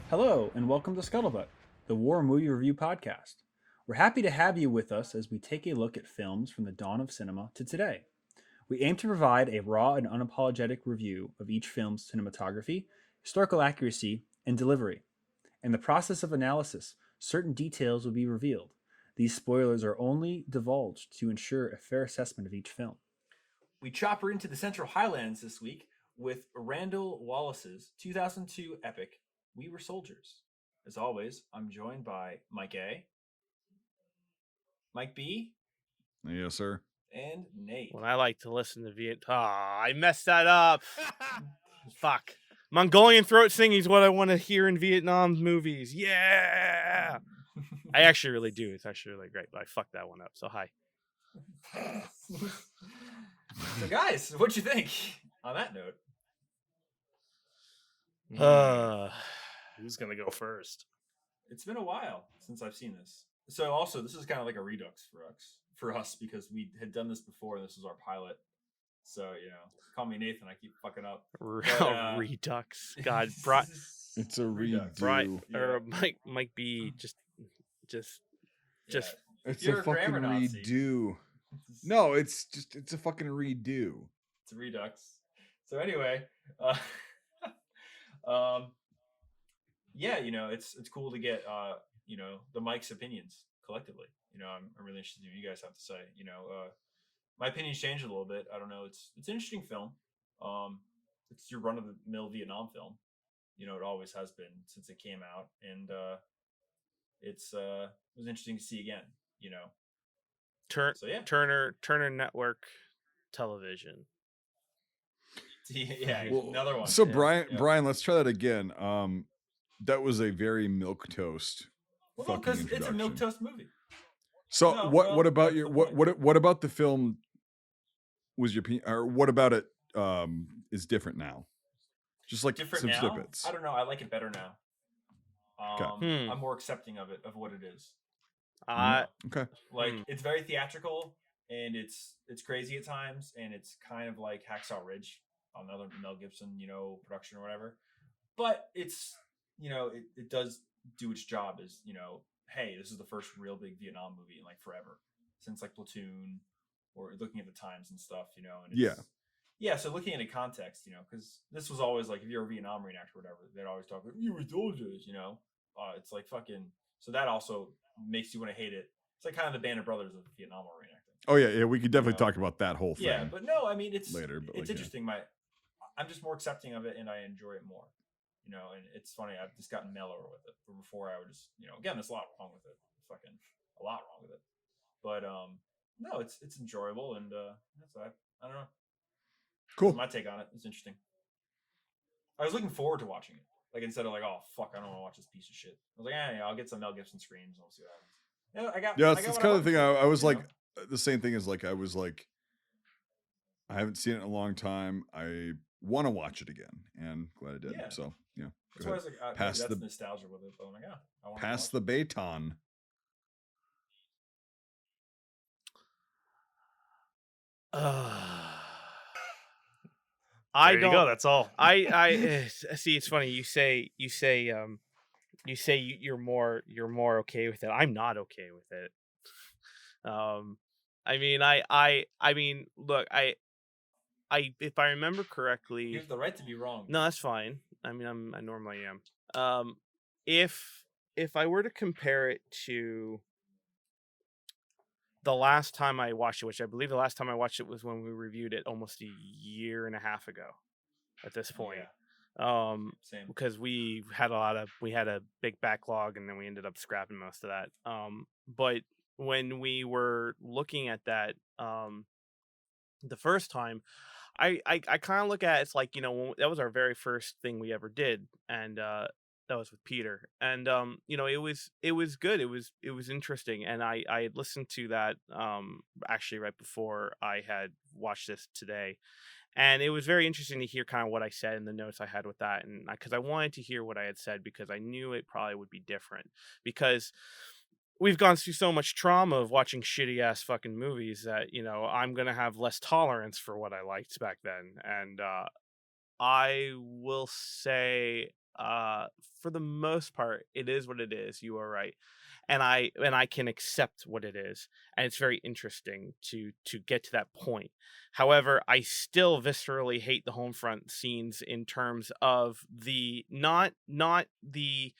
Hello, and welcome to Scuttlebutt, the War Movie Review Podcast. We're happy to have you with us as we take a look at films from the dawn of cinema to today. We aim to provide a raw and unapologetic review of each film's cinematography, historical accuracy, and delivery. In the process of analysis, certain details will be revealed. These spoilers are only divulged to ensure a fair assessment of each film. We chopper into the Central Highlands this week with Randall Wallace's 2002 epic, We Were Soldiers. As always, I'm joined by Mike A, Mike B, Yes, sir. and Nate. When I like to listen to I messed that up. Fuck. Mongolian throat singing is what I want to hear in Vietnam movies. Yeah. I actually really do. It's actually really great, but I fucked that one up. So hi. So guys, what'd you think on that note? Who's gonna go first? It's been a while since I've seen this. So also, this is kind of like a redux for us because we had done this before. And this was our pilot. So, call me Nathan. I keep fucking up. But, Redux. God, It's a Redux. redo. or Mike B. Just. It's You're a a fucking grammar Nazi. redo. No, it's a fucking redo. It's a redux. So anyway, yeah, it's cool to get the Mike's opinions collectively. I'm really interested in what you guys have to say. My opinions changed a little bit. I don't know. It's an interesting film. It's your run of the mill Vietnam film. It always has been since it came out, and it was interesting to see again. So yeah, Turner Network Television. Yeah, Well, another one. So Yeah. Brian, let's try that again. That was a very milquetoast. Well, no, because it's a milquetoast movie. So No, what well, about that's your the what point. what about the film was your opinion, or what about it is different now? Just like Different some now? snippets. I don't know. I like it better now. Okay. I'm more accepting of it, of what it is. Okay. Like it's very theatrical and it's crazy at times, and it's kind of like Hacksaw Ridge, another Mel Gibson, production or whatever. But it's it does do its job as, hey, this is the first real big Vietnam movie in like forever. Since like Platoon, or looking at the times and stuff, and it's, yeah, so looking into context, because this was always like, if you're a Vietnam reenactor or whatever, they'd always talk about, you were soldiers, it's like fucking, so that also makes you want to hate it. It's like kind of the Band of Brothers of Vietnam War reenacting. Oh yeah, we could definitely talk about that whole thing. Yeah, but no, I mean, it's later, but it's interesting. I'm just more accepting of it, and I enjoy it more. And it's funny, I've just gotten mellower with it. But before, I would just, again, there's a lot wrong with it. Fucking a lot wrong with it. But no, it's enjoyable, and that's I don't know. Cool. That's my take on it. It's interesting. I was looking forward to watching it. Like, instead of like, oh fuck, I don't want to watch this piece of shit. I was like, yeah, I'll get some Mel Gibson screams and we'll see what happens. It's kind of the thing. I was like, the same thing as like, I was like, I haven't seen it in a long time. I want to watch it again, and glad I did. Yeah. So yeah, that's why I was like, that's nostalgia with it. But I'm like, yeah, I want pass the baton. I There don't. you go. That's all. I see. It's funny. You say you're more okay with it. I'm not okay with it. I mean, look, I if I remember correctly, You have the right to be wrong. No, that's fine. I mean, I normally am. If I were to compare it to the last time I watched it, which I believe the last time I watched it was when we reviewed it almost a year and a half ago at this point. Yeah. Same. Because we had a big backlog, and then we ended up scrapping most of that. But when we were looking at that the first time, I kind of look at it's like, that was our very first thing we ever did, and that was with Peter, and it was good. It was interesting, and I had listened to that actually right before I had watched this today, and it was very interesting to hear kind of what I said in the notes I had with that, and because I wanted to hear what I had said, because I knew it probably would be different, because we've gone through so much trauma of watching shitty ass fucking movies that I'm gonna have less tolerance for what I liked back then, and I will say for the most part, it is what it is. You are right. And I can accept what it is, and it's very interesting to get to that point. However, I still viscerally hate the home front scenes in terms of the not the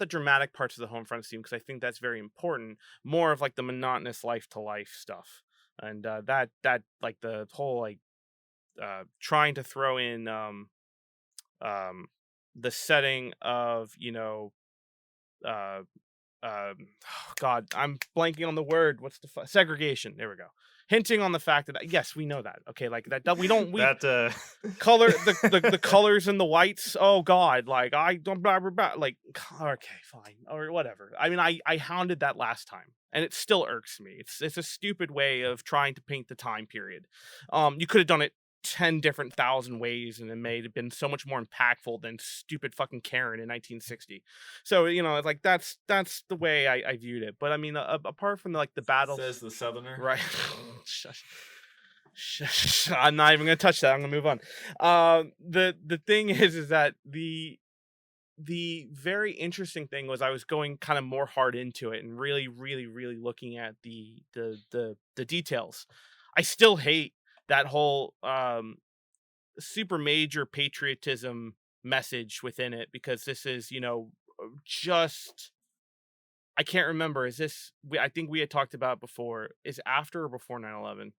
dramatic parts of the home front scene, because I think that's very important. More of like the monotonous life to life stuff, and that like the whole like trying to throw in the setting of oh God, I'm blanking on the word. What's the segregation? There we go. Hinting on the fact that yes, we know that. Okay, like that we don't That color the colors and the whites. Oh God, like I don't like okay, fine or whatever. I mean, I hounded that last time, and it still irks me. It's a stupid way of trying to paint the time period. You could have done it 10 different thousand ways, and it may have been so much more impactful than stupid fucking Karen in 1960. So it's like that's the way I viewed it. But I mean, apart from like the battle, Says the Southerner. right? Shush. I'm not even gonna touch that. I'm gonna move on. The thing is that the very interesting thing was I was going kind of more hard into it and really looking at the details. I still hate that whole super major patriotism message within it, because this is just I can't remember. Is this I think we had talked about before. Is after or before 9/11?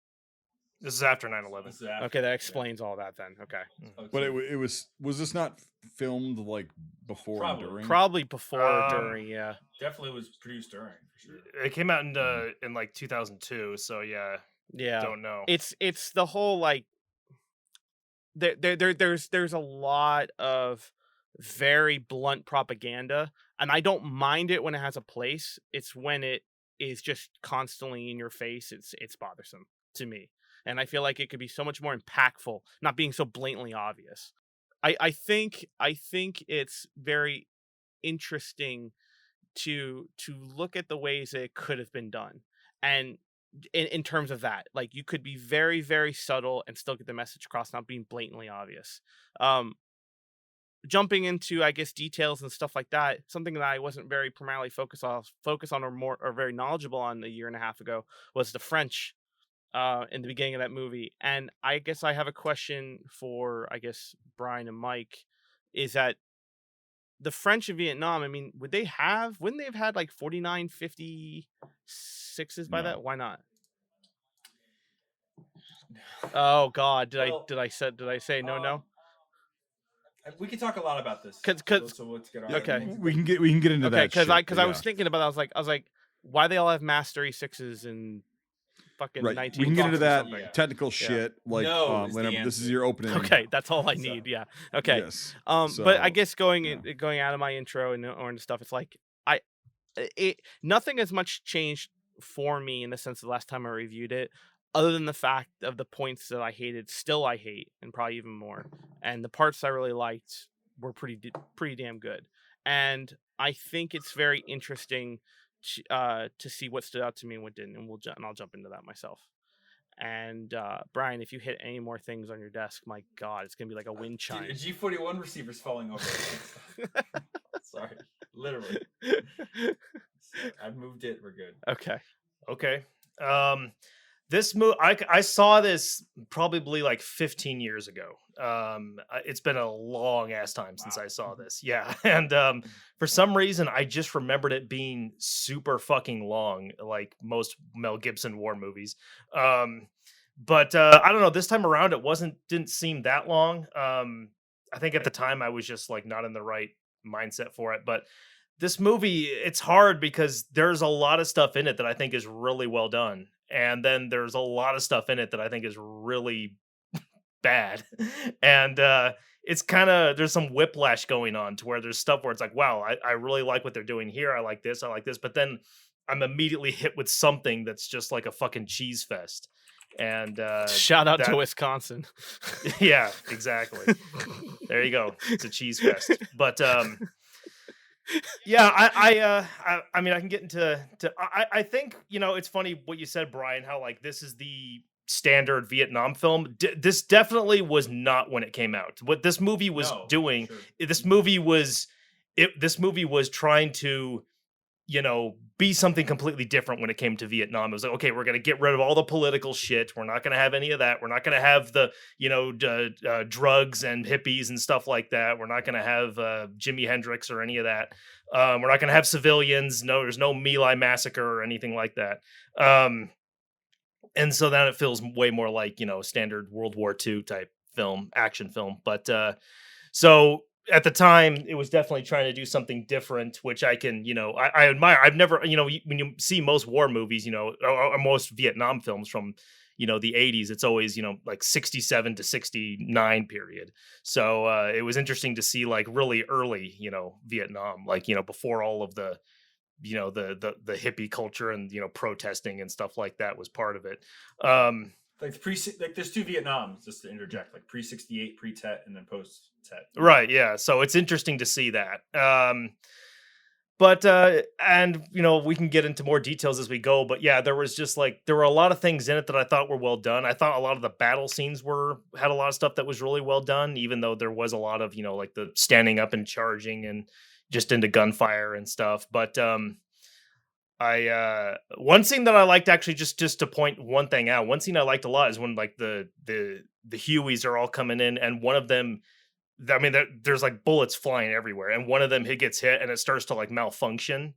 This is after 9/11. Okay, that explains all that then. Okay. But it was this not filmed like before and during? Probably before, during, yeah. Definitely was produced during, for sure. It came out in like 2002, so yeah. Yeah. Don't know. It's the whole like there's a lot of very blunt propaganda, and I don't mind it when it has a place. It's when it is just constantly in your face. It's bothersome to me. And I feel like it could be so much more impactful, not being so blatantly obvious. I think it's very interesting to look at the ways that it could have been done. And in terms of that, like you could be very, very subtle and still get the message across, not being blatantly obvious. Jumping into, I guess, details and stuff like that, something that I wasn't very primarily focused on or very knowledgeable on a year and a half ago was the French in the beginning of that movie. And I guess I have a question for, Brian and Mike, is that the French in Vietnam, I mean, wouldn't they have had like 49, 56s by that? Why not? Oh God, did I say no? We can talk a lot about this. Cause so let's get on. Okay. We can get into that. Because I was thinking about it, I was like, why they all have Master E6s and fucking right. 19. We can get into that Yeah. technical shit. Like, this is your opening. Okay, that's all I need. Yeah. Okay. Yes. But I guess going out of my intro and into stuff, it's like nothing has much changed for me in the sense of the last time I reviewed it, other than the fact of the points that I hated, still I hate, and probably even more. And the parts I really liked were pretty damn good. And I think it's very interesting to see what stood out to me and what didn't, and I'll jump into that myself. And Brian, if you hit any more things on your desk, my God, it's gonna be like a wind chime. Dude, a G41 receiver's falling over. Sorry, literally. I've moved it. We're good. Okay. This movie, I saw this probably like 15 years ago. It's been a long ass time since I saw this. Yeah. And for some reason, I just remembered it being super fucking long, like most Mel Gibson war movies. But I don't know, this time around, didn't seem that long. I think at the time I was just like not in the right mindset for it. But this movie, it's hard because there's a lot of stuff in it that I think is really well done. And then there's a lot of stuff in it that I think is really bad. And it's kind of, there's some whiplash going on to where there's stuff where it's like, wow, I really like what they're doing here. I like this. But then I'm immediately hit with something that's just like a fucking cheese fest. And shout out to Wisconsin. Yeah, exactly. There you go. It's a cheese fest. But yeah, I mean, I can get into I think, it's funny what you said, Brian, how like this is the standard Vietnam film. This definitely was not when it came out. What this movie was doing, this movie was trying to, be something completely different when it came to Vietnam. It was like, okay, we're going to get rid of all the political shit. We're not going to have any of that. We're not going to have the, drugs and hippies and stuff like that. We're not going to have Jimi Hendrix or any of that. We're not going to have civilians. No, there's no My Lai massacre or anything like that. And so then it feels way more like, standard World War II type action film. But so at the time, it was definitely trying to do something different, which I can, I admire. I've never, when you see most war movies, or most Vietnam films from, the 80s, it's always, like 67 to 69 period. So it was interesting to see like really early, Vietnam, like, before all of the, the hippie culture and, protesting and stuff like that was part of it. Like there's two Vietnams, just to interject, like pre-68, pre-Tet, and then post-Tet. Right, yeah. So it's interesting to see that. But and we can get into more details as we go. But yeah, there were a lot of things in it that I thought were well done. I thought a lot of the battle scenes had a lot of stuff that was really well done, even though there was a lot of, like the standing up and charging and just into gunfire and stuff. But one scene that I liked, actually, just to point one thing out, one scene I liked a lot is when like the Hueys are all coming in, and one of them, I mean, there's like bullets flying everywhere, and one of them gets hit and it starts to like malfunction,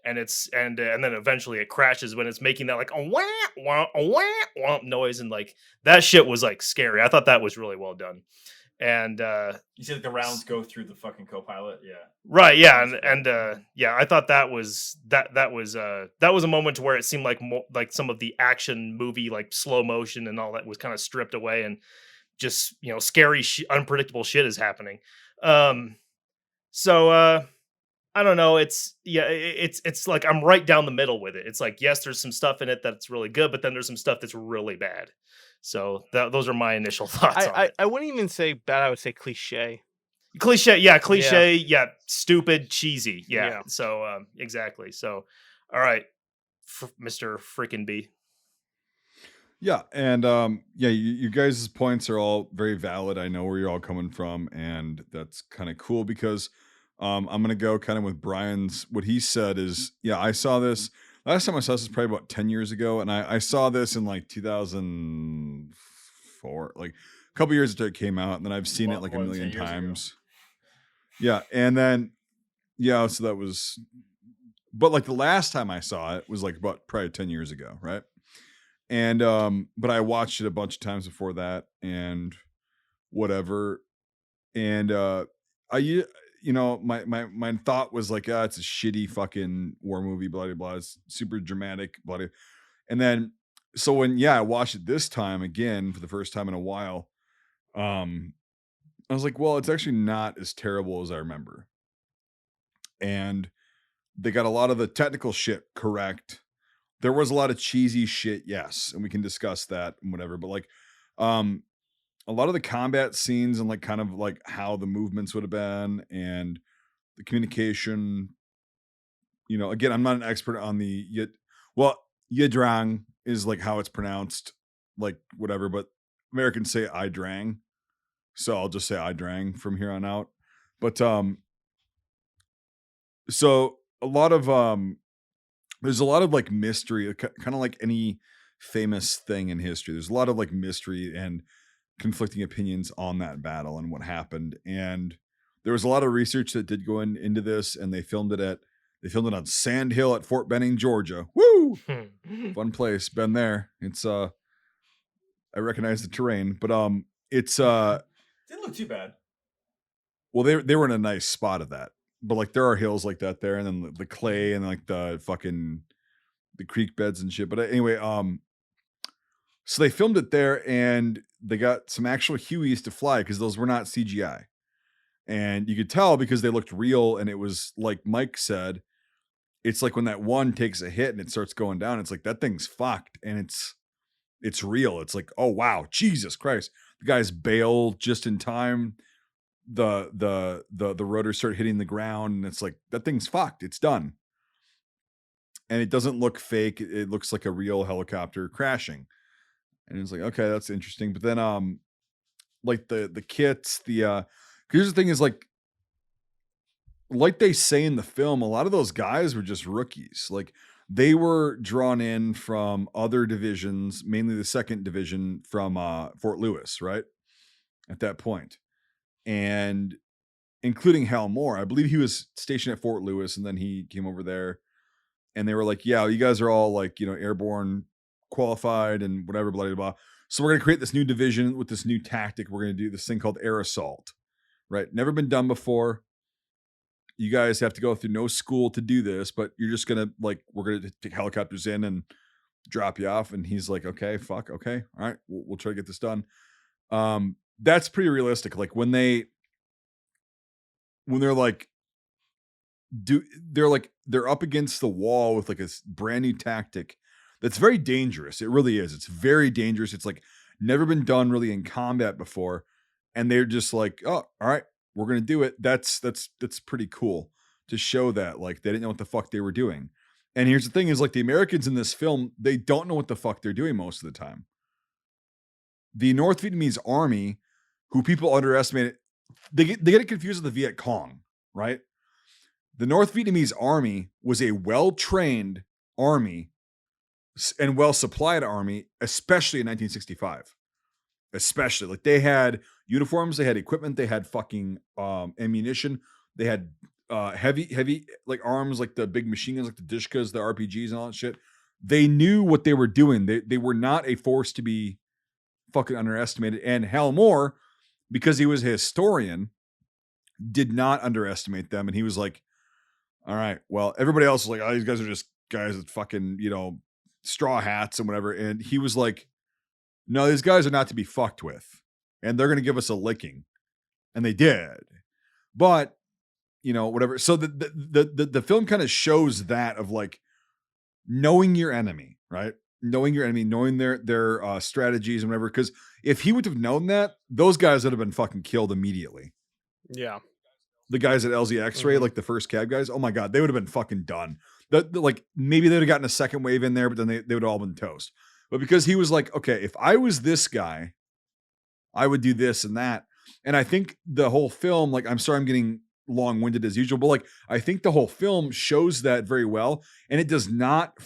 and and then eventually it crashes when it's making that like a wah wah wah wah noise, and like that shit was like scary. I thought that was really well done. And you see like the rounds go through the fucking co-pilot, yeah. Right, yeah, and yeah, I thought that was a moment where it seemed like more like some of the action movie like slow motion and all that was kind of stripped away, and just scary unpredictable shit is happening. So I don't know, it's like I'm right down the middle with it. It's like, yes, there's some stuff in it that's really good, but then there's some stuff that's really bad. So those are my initial thoughts on it. I wouldn't even say bad. I would say cliche. Cliche, yeah. Stupid, cheesy, yeah. So exactly. So, all right, Mr. Freaking B. Yeah, and you guys' points are all very valid. I know where you're all coming from, and that's kind of cool because I'm gonna go kind of with Brian's. What he said is, I saw this. Last time I saw this was probably about 10 years ago, and I saw this in like 2004, like a couple years after it came out, and then I've seen it like a million times. Yeah, and then so that was, but like the last time I saw it was like about probably 10 years ago, right? And but I watched it a bunch of times before that, and whatever, and my thought was like, it's a shitty fucking war movie, blah, blah, blah. It's super dramatic, blah, blah. And then, so when, I watched it this time again for the first time in a while, I was like, well, it's actually not as terrible as I remember. And they got a lot of the technical shit correct. There was a lot of cheesy shit, yes, and we can discuss that and whatever, but like, a lot of the combat scenes and like kind of like how the movements would have been and the communication, again, I'm not an expert on the Yedrang is like how it's pronounced, like whatever, but Americans say I drang. So I'll just say I drang from here on out. But so a lot of there's a lot of like mystery, kind of like any famous thing in history. There's a lot of like mystery and conflicting opinions on that battle and what happened. And there was a lot of research that did go into this, and they filmed it on Sand Hill at Fort Benning, Georgia. Woo! Fun place. Been there. It's I recognize the terrain, but it's didn't look too bad. Well, they were in a nice spot of that. But like there are hills like that there, and then the clay and like the fucking the creek beds and shit. But anyway, so they filmed it there, and they got some actual Hueys to fly because those were not CGI. And you could tell because they looked real, and it was like Mike said, it's like when that one takes a hit and it starts going down, it's like that thing's fucked, and it's real. It's like, oh wow, Jesus Christ. The guys bail just in time. The rotors start hitting the ground, and it's like that thing's fucked. It's done. And it doesn't look fake. It looks like a real helicopter crashing. And it's like, okay, that's interesting. But then like the kits, here's the thing is like they say in the film, a lot of those guys were just rookies. Like they were drawn in from other divisions, mainly the 2nd Division from Fort Lewis, right? At that point. And including Hal Moore. I believe he was stationed at Fort Lewis and then he came over there and they were like, yeah, you guys are all like, airborne qualified and whatever, blah, blah, blah. So we're going to create this new division with this new tactic. We're going to do this thing called air assault, right? Never been done before. You guys have to go through no school to do this, but you're just going to we're going to take helicopters in and drop you off. And he's like, okay, fuck. Okay. All right. We'll try to get this done. That's pretty realistic. Like when they're they're up against the wall with like a brand new tactic that's very dangerous. It really is. It's very dangerous. It's like never been done really in combat before. And they're just like, oh, all right, we're going to do it. That's pretty cool to show that like they didn't know what the fuck they were doing. And here's the thing is like the Americans in this film, they don't know what the fuck they're doing most of the time. The North Vietnamese army, who people underestimate, they get it confused with the Viet Cong, right? The North Vietnamese army was a well-trained army and well-supplied army, especially in 1965. Especially like they had uniforms, they had equipment, they had fucking ammunition, they had heavy like arms, like the big machine guns, like the Dishkas, the RPGs, and all that shit. They knew what they were doing. They were not a force to be fucking underestimated. And Hal Moore, because he was a historian, did not underestimate them. And he was like, all right, well, everybody else was like, oh, these guys are just guys with fucking, straw hats and whatever. And he was like, no, these guys are not to be fucked with. And they're going to give us a licking. And they did. But, whatever. So the film kind of shows that of like knowing your enemy, right? Knowing your enemy, knowing their strategies and whatever. Because if he would have known that, those guys would have been fucking killed immediately. Yeah. The guys at LZ Xray, like the first cab guys, oh my God, they would have been fucking done. Like maybe they would have gotten a second wave in there, but then they would have all been toast. But because he was like, okay, if I was this guy, I would do this and that. And I think the whole film, like, I'm sorry, I'm getting long-winded as usual, but like, I think the whole film shows that very well. And it does not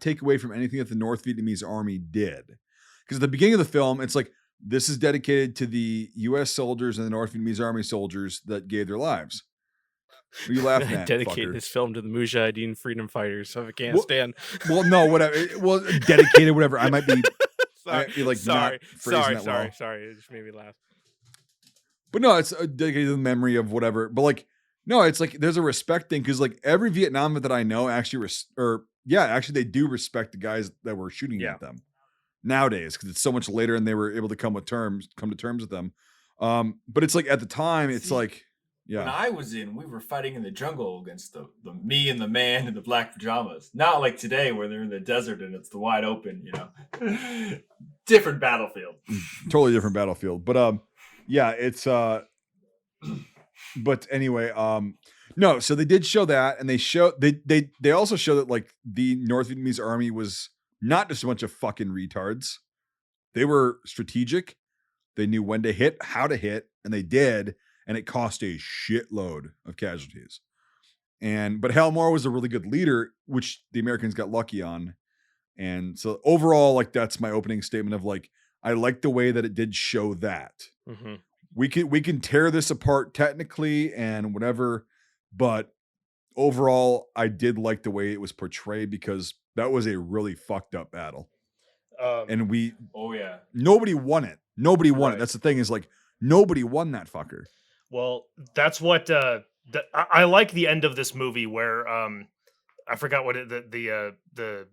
take away from anything that the North Vietnamese army did. Because at the beginning of the film, it's like, this is dedicated to the U.S. soldiers and the North Vietnamese army soldiers that gave their lives. What are you laughing at? Dedicate this film to the Mujahideen freedom fighters of Afghanistan. Well, no, whatever. Well, dedicated, whatever. I might be. sorry. Sorry. It just made me laugh. But no, it's dedicated to the memory of whatever. But like, no, it's like there's a respect thing because like every Vietnam vet that I know actually, they do respect the guys that were shooting at them. Nowadays, because it's so much later and they were able to come to terms with them. But it's like at the time, it's like, yeah. When I was we were fighting in the jungle against the me and the man in the black pajamas. Not like today where they're in the desert and it's the wide open, different battlefield. Totally different battlefield. But yeah, it's but anyway, no, so they did show that, and they also show that like the North Vietnamese army was not just a bunch of fucking retards. They were strategic. They knew when to hit, how to hit, and they did, and it cost a shitload of casualties. But Hal Moore was a really good leader, which the Americans got lucky on. And so overall, like that's my opening statement of like, I like the way that it did show that. Mm-hmm. We can tear this apart technically and whatever, but overall, I did like the way it was portrayed because that was a really fucked up battle. And nobody won it. Nobody won it. That's the thing is like, nobody won that fucker. Well, that's what I like the end of this movie where I forgot what the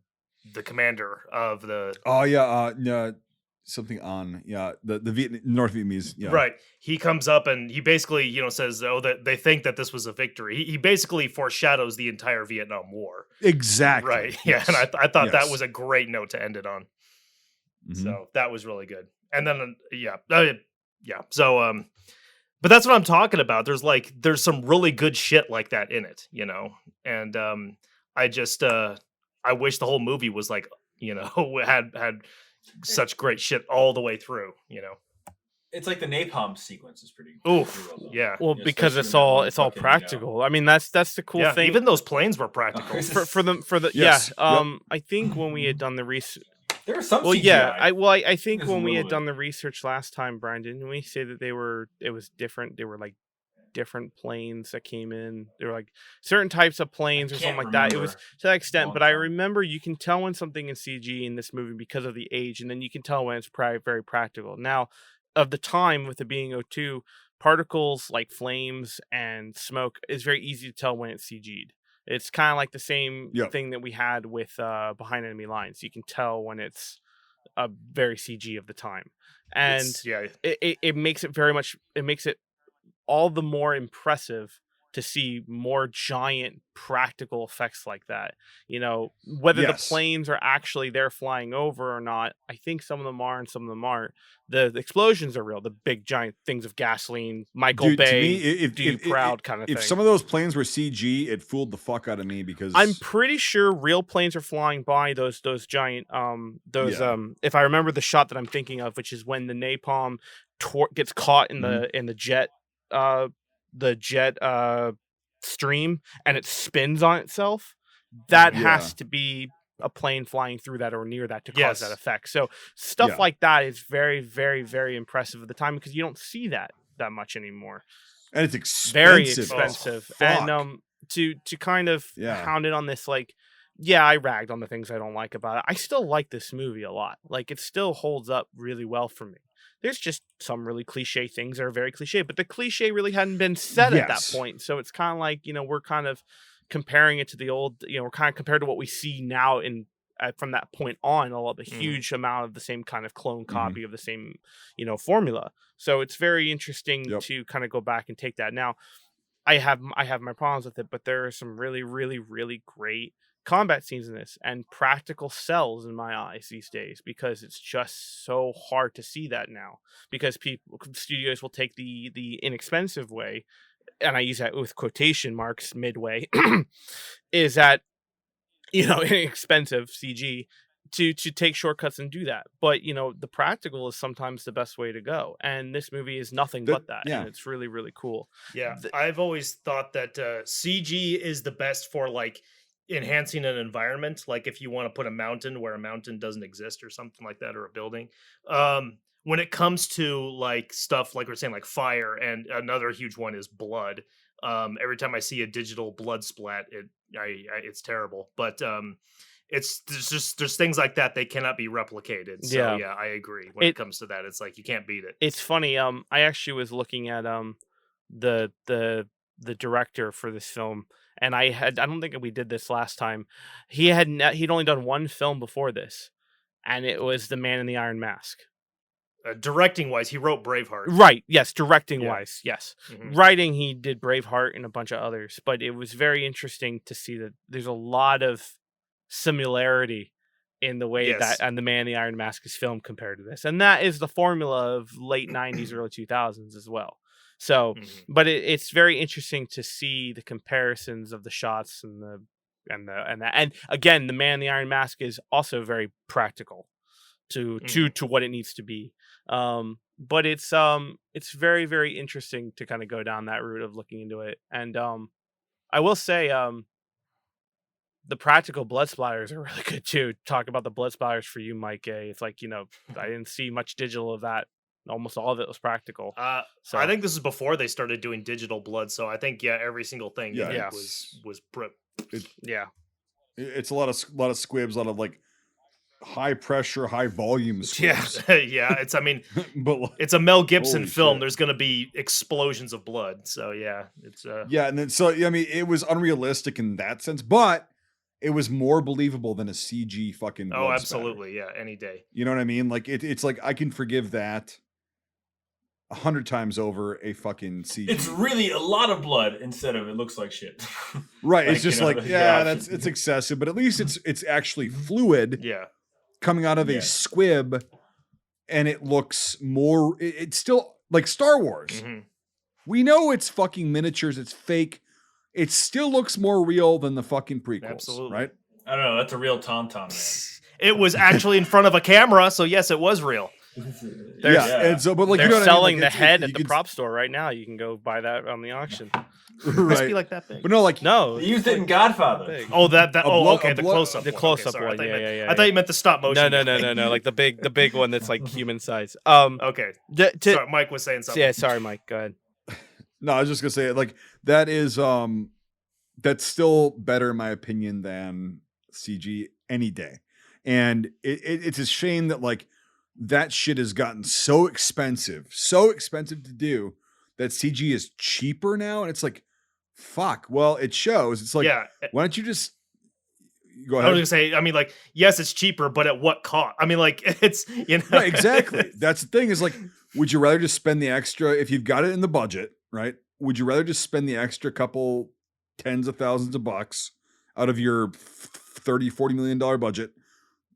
commander of the the North Vietnamese right. He comes up and he basically says that they think that this was a victory. He basically foreshadows the entire Vietnam War. Exactly. Right. Yes. Yeah, and I thought that was a great note to end it on. Mm-hmm. So that was really good. And then So but that's what I'm talking about. There's some really good shit like that in it, and I just I wish the whole movie was like had such great shit all the way through. It's like the napalm sequence is pretty. Oof, well done. yeah. Well, Yeah, because especially it's when all that one fucking, practical. I mean, that's the cool Yeah, thing. even those planes were practical. for the Yes. I think when we had done the research. There was some Well, CGI. yeah, I think There's a when we little had bit. done the research last time, Brian, didn't we say that it was different? They were like different planes that came in. They were like certain types of planes or something can't like that. It was remember. to that extent, Long but I time. remember you can tell when something is CG in this movie because of the age, and then you can tell when it's very practical. Now, of the time with it being O2, particles like flames and smoke is very easy to tell when it's CG'd. It's kind of like the same Yep. thing that we had with Behind Enemy Lines. You can tell when it's a very CG of the time, and it makes it all the more impressive to see more giant practical effects like that. Whether the Yes. planes are actually there flying over or not, I think some of them are and some of them aren't. The explosions are real, the big giant things of gasoline, Michael Dude, Bay, to me, do you proud kind of thing. if some of those planes were CG, it fooled the fuck out of me because I'm pretty sure real planes are flying by those giant if I remember the shot that I'm thinking of, which is when the napalm gets caught in the jet stream and it spins on itself. That has to be a plane flying through that or near that to cause that effect. So stuff like that is very, very, very impressive at the time because you don't see that much anymore. And it's expensive. Very expensive. And to kind of Yeah. hound it on this, like, yeah, I ragged on the things I don't like about it. I still like this movie a lot. Like, it still holds up really well for me. There's just some really cliche things that are very cliche, but the cliche really hadn't been said at that point. So it's kind of like, we're kind of comparing it to the old, we're kind of compared to what we see now from that point on, the huge amount of the same kind of clone copy of the same, formula. So it's very interesting to kind of go back and take that. Now, I have my problems with it, but there are some really, really, really great combat scenes in this and practical cells in my eyes these days because it's just so hard to see that now because studios will take the inexpensive way, and I use that with quotation marks midway, is that inexpensive CG to take shortcuts and do that. But the practical is sometimes the best way to go, and this movie is nothing but that. And it's really, really cool. I've always thought that CG is the best for like enhancing an environment, like if you want to put a mountain where a mountain doesn't exist or something like that, or a building. When it comes to like stuff like we're saying, like fire, and another huge one is blood. Every time I see a digital blood splat, it's terrible. But there's things like that they cannot be replicated. So I agree. When it comes to that, it's like you can't beat it. It's funny. I actually was looking at the director for this film, and I don't think we did this last time. He'd only done one film before this, and it was The Man in the Iron Mask. Directing wise, he wrote Braveheart. Right. Yes. Directing wise. Yes. Mm-hmm. Writing, he did Braveheart and a bunch of others, but it was very interesting to see that there's a lot of similarity in the way that and The Man in the Iron Mask is filmed compared to this. And that is the formula of late 90s, early 2000s as well. So, but it's very interesting to see the comparisons of the shots and again, The Man in the Iron Mask is also very practical to what it needs to be. But it's very, very interesting to kind of go down that route of looking into it. And I will say the practical blood splatters are really good too. Talk about the blood splatters for you, Mike. It's like, I didn't see much digital of that. Almost all of it was practical. So I think this is before they started doing digital blood. So I think every single thing was it's a lot of squibs, a lot of like high pressure, high volume squibs. It's but it's a Mel Gibson film. There's going to be explosions of blood. So it's and then it was unrealistic in that sense, but it was more believable than a CG fucking blood absolutely spatter. Any day. You know what I mean? Like it's like I can forgive that 100 times over a fucking CG. It's really a lot of blood instead of it looks like shit. Right. It's just it's excessive, but at least it's actually fluid. Yeah. Coming out of a squib, and it looks more. It's still like Star Wars. Mm-hmm. We know it's fucking miniatures. It's fake. It still looks more real than the fucking prequels. Absolutely. Right? I don't know. That's a real tauntaun, man. it was actually in front of a camera, so yes, it was real. And so, but like, they're you know what selling I mean? the Like, head you at the could- prop store right now. You can go buy that on the auction. Must right? be like that big. But no, like, No, They used it in Godfather. big. Oh, that. Okay, a the blood- close up. The one. close-up Okay, sorry. one, yeah. I thought you meant the stop motion. No. Like the big one that's like human size. Okay. Sorry, Mike was saying something. Yeah, sorry, Mike. Go ahead. no, I was just gonna say, like, that is that's still better in my opinion than CG any day. And it's a shame that like that shit has gotten so expensive to do that CG is cheaper now. And it's like, fuck. Well, it shows. It's like, why don't you just go ahead? I was gonna say, I mean, like, yes, it's cheaper, but at what cost? I mean, like, it's, you know, Right, exactly. That's the thing is like, would you rather just spend the extra if you've got it in the budget, right? Would you rather just spend the extra couple tens of thousands of bucks out of your $30-40 million budget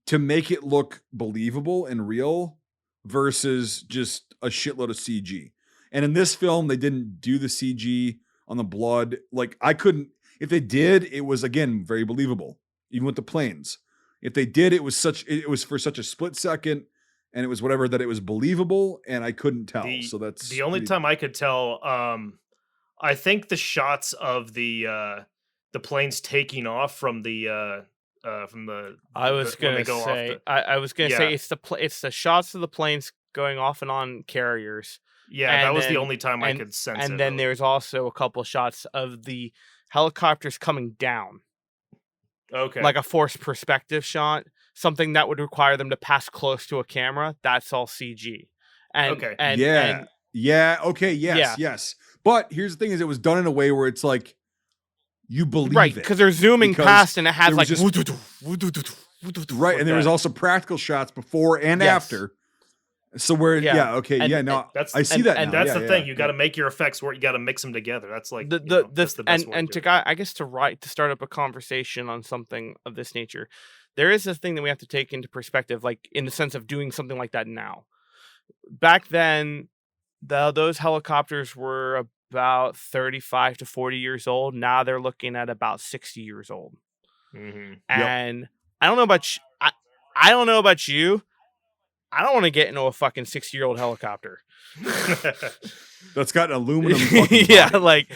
to make it look believable and real versus just a shitload of CG? And in this film, they didn't do the CG on the blood. Like, I couldn't, if they did, it was again very believable, even with the planes. If they did, it was for such a split second, and it was whatever that it was believable, and I couldn't tell. So that's the only time I could tell. I think the shots of the planes taking off from the. I was gonna say. I was gonna say it's the shots of the planes going off and on carriers. Yeah, that was the only time I could sense it. And then there's also a couple shots of the helicopters coming down. Okay. Like a forced perspective shot, something that would require them to pass close to a camera. That's all CG. And yes. But here's the thing: is it was done in a way where it's like you believe right, it, because they're zooming past, and it has like right, and there was also practical shots before and after. So I see that, and now. that's the thing. You got to make your effects work. You got to mix them together. That's like that's the best way to do it. I guess to start up a conversation on something of this nature, there is a thing that we have to take into perspective, like in the sense of doing something like that now. Back then, those helicopters were about 35 to 40 years old. Now they're looking at about 60 years old. Mm-hmm. And I don't know about I don't know about you. I don't want to get into a fucking 60-year-old helicopter. That's got an aluminum. Yeah, body.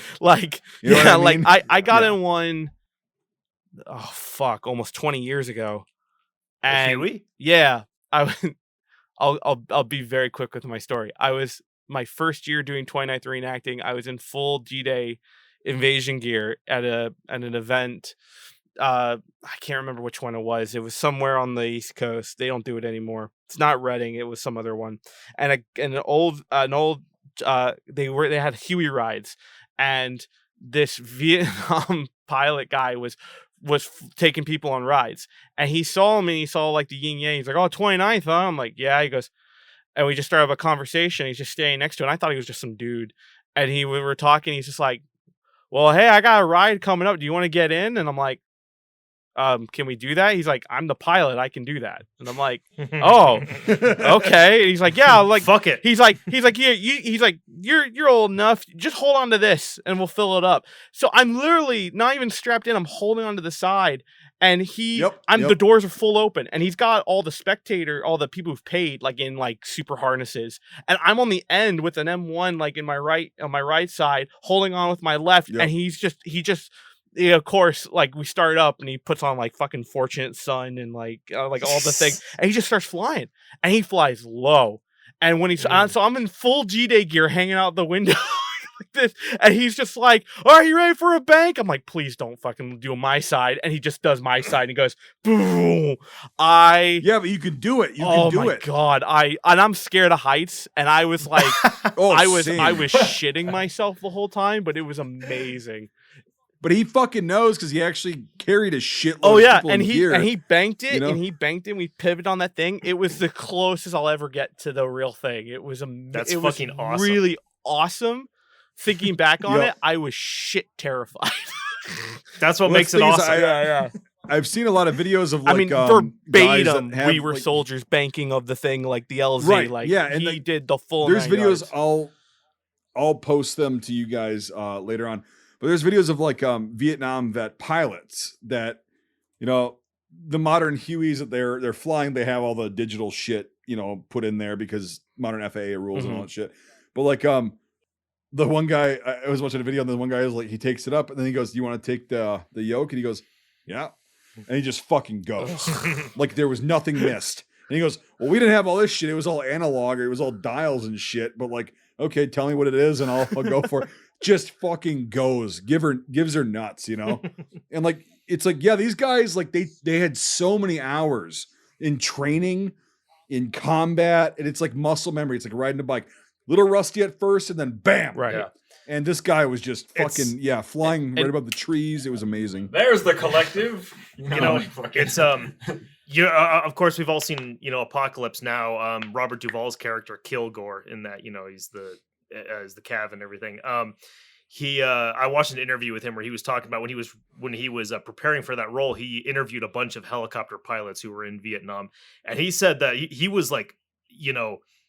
you know what I mean? Like I got in one. Oh fuck! Almost 20 years ago. And Huey? Yeah, I'll be very quick with my story. I was my first year doing 29th reenacting. I was in full G-Day invasion gear at an event. I can't remember which one it was. It was somewhere on the East Coast. They don't do it anymore. It's not Reading. It was some other one. And an old they had Huey rides, and this Vietnam pilot guy was taking people on rides, and he saw me. He saw like the yin yang. He's like, "Oh, 29th, huh?" I'm like, "Yeah." He goes, and we just started a conversation. He's just staying next to it. And I thought he was just some dude, and we were talking. He's just like, "Well, hey, I got a ride coming up. Do you want to get in?" And I'm like, can we do that? He's like, "I'm the pilot. I can do that." And I'm like, "Oh, okay." And he's like, "Yeah, like fuck it." He's like, yeah, you're old enough. Just hold on to this, and we'll fill it up. So I'm literally not even strapped in. I'm holding onto the side, and the doors are full open, and he's got all the people who've paid like in like super harnesses, and I'm on the end with an M1 like on my right side, holding on with my left, and he just. Yeah, of course, like we start up and he puts on like fucking Fortunate Son and like all the things, and he just starts flying, and he flies low. And when so I'm in full G-Day gear hanging out the window like this, and he's just like, "Are you ready for a bank?" I'm like, "Please don't fucking do my side." And he just does my side and he goes, boom. But you can do it. Oh my god. I'm scared of heights, and I was like, I was shitting myself the whole time, but it was amazing. But he fucking knows because he actually carried a shitload. Oh yeah, of people and he banked it, and he banked it. We pivoted on that thing. It was the closest I'll ever get to the real thing. It was That's fucking awesome. Really awesome. Thinking back on it, I was shit terrified. That's what makes it awesome. Yeah. I've seen a lot of videos of like verbatim. We were soldiers banking of the thing, like the LZ. Right. Like and he did the full. There's videos. Yards. I'll post them to you guys later on. But there's videos of like Vietnam vet pilots that, the modern Hueys that they're flying, they have all the digital shit, put in there because modern FAA rules and all that shit. But like, the one guy, I was watching a video and the one guy is like, he takes it up and then he goes, "Do you want to take the yoke?" And he goes, "Yeah." And he just fucking goes. Like there was nothing missed. And he goes, "Well, we didn't have all this shit. It was all analog, or it was all dials and shit. But like, okay, tell me what it is and I'll go for it." Just fucking goes. Gives her nuts, And like, it's like, yeah, these guys, like they had so many hours in training, in combat, and it's like muscle memory. It's like riding a bike. Little rusty at first, and then bam. Right. Yeah. And this guy was just fucking, flying right above the trees. It was amazing. There's the collective. It's of course we've all seen Apocalypse Now. Robert Duvall's character Kilgore in that, he's as the Cav and everything. I watched an interview with him where he was talking about when he was preparing for that role. He interviewed a bunch of helicopter pilots who were in Vietnam, and he said that he was like,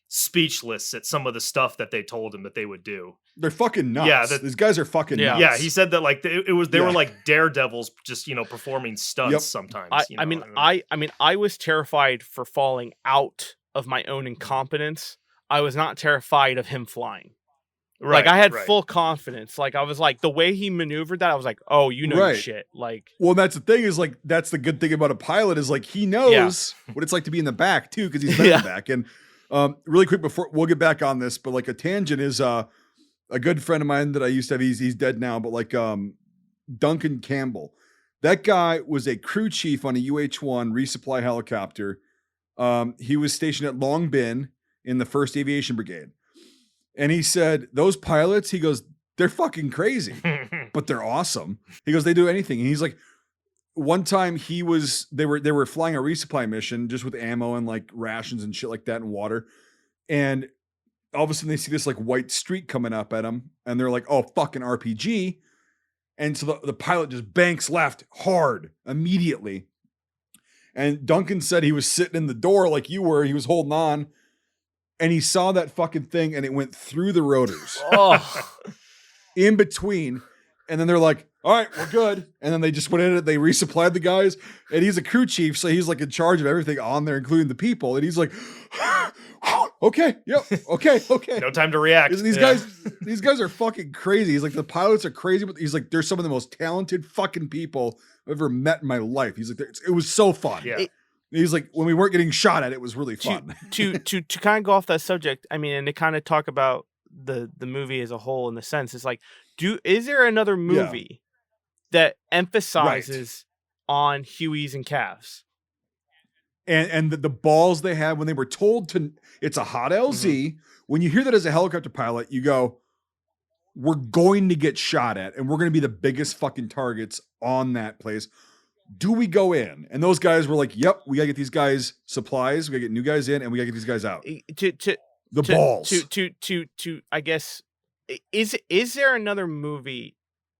speechless at some of the stuff that they told him that they would do. They're fucking nuts. Yeah, these guys are fucking nuts. Yeah, he said that like they were like daredevils, just performing stunts sometimes. I was terrified for falling out of my own incompetence. I was not terrified of him flying. Right, like I had full confidence. Like I was like the way he maneuvered that, I was like, "Oh, your shit." Like, well, that's the thing is like that's the good thing about a pilot is like he knows what it's like to be in the back too because he's been in the back. And really quick before we'll get back on this, but like a tangent is a good friend of mine that I used to have. He's dead now, but like Duncan Campbell, that guy was a crew chief on a UH-1 resupply helicopter. He was stationed at Long Bin in the 1st Aviation Brigade. And he said, those pilots, he goes, they're fucking crazy, but they're awesome. He goes, they do anything. And he's like, one time they were flying a resupply mission just with ammo and like rations and shit like that and water. And all of a sudden they see this like white streak coming up at them. And they're like, "Oh, fucking RPG." And so the pilot just banks left hard immediately. And Duncan said he was sitting in the door like you were. He was holding on. And he saw that fucking thing and it went through the rotors. In between. And then they're like, "All right, we're good." And then they just went in it. They resupplied the guys. And he's a crew chief. So he's like in charge of everything on there, including the people. And he's like, "Okay. Yep. Okay. No time to react." These guys are fucking crazy. He's like, the pilots are crazy, but he's like, they're some of the most talented fucking people I've ever met in my life. He's like, it was so fun. Yeah. He's like, when we weren't getting shot at, it was really fun. To kind of go off that subject, I mean, and to kind of talk about the movie as a whole in the sense, it's like, is there another movie that emphasizes on Hueys and Cavs? And the balls they had when they were told it's a hot LZ. Mm-hmm. When you hear that as a helicopter pilot, you go, we're going to get shot at and we're going to be the biggest fucking targets on that place. Do we go in? And those guys were like, "Yep, we gotta get these guys supplies. We gotta get new guys in, and we gotta get these guys out." Balls. I guess, is there another movie?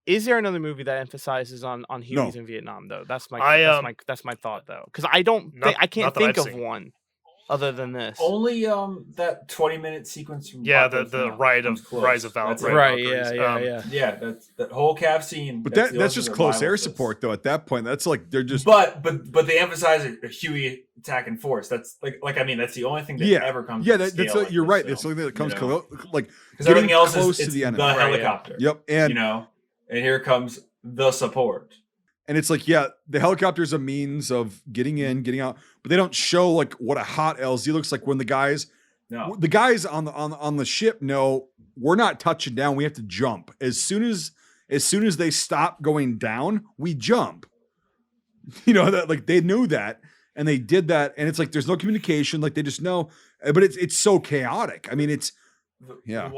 Is there another movie that emphasizes on Hueys in Vietnam though? That's my thought though, because I can't think of one other than this. Only that 20-minute sequence from the Rise of Valkyrie. Right, yeah. That's that whole Cav scene. But that's just close air support though. At that point, that's like they're just. But they emphasize a Huey attacking force. That's like I mean that's the only thing that ever comes. Yeah, you're right. That's the only thing that comes like because everything else close is to the enemy. The helicopter. Yep, and and here comes the support. And it's like, the helicopter's a means of getting in, getting out, but they don't show like what a hot LZ looks like when the guys on the ship know we're not touching down. We have to jump. As soon as they stop going down, we jump. That like they knew that and they did that. And it's like, there's no communication. Like they just know, but it's so chaotic. I mean, it's the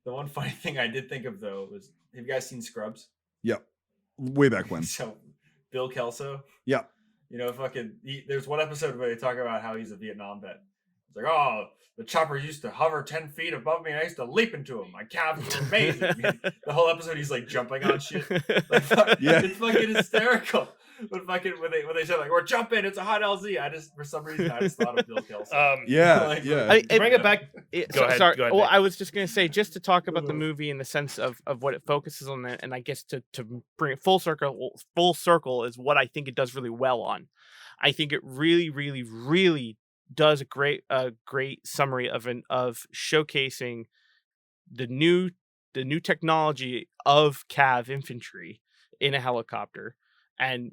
one funny thing I did think of though was, have you guys seen Scrubs? Yep. Way back when. So Bill Kelso. Yeah. There's one episode where they talk about how he's a Vietnam vet. It's like, "Oh, the choppers used to hover 10 feet above me and I used to leap into them. My calves were amazing." The whole episode he's like jumping on shit. It's fucking hysterical. But fucking when they said like we're jumping, it's a hot LZ. For some reason I just thought of Bill Kelsey. Yeah. Bring it back. Go ahead. Sorry. Go ahead, Well, Nick. I was just gonna say, just to talk about the movie in the sense of what it focuses on, and I guess to bring it full circle is what I think it does really well on. I think it really, really, really does a great summary of showcasing the new technology of cav infantry in a helicopter, and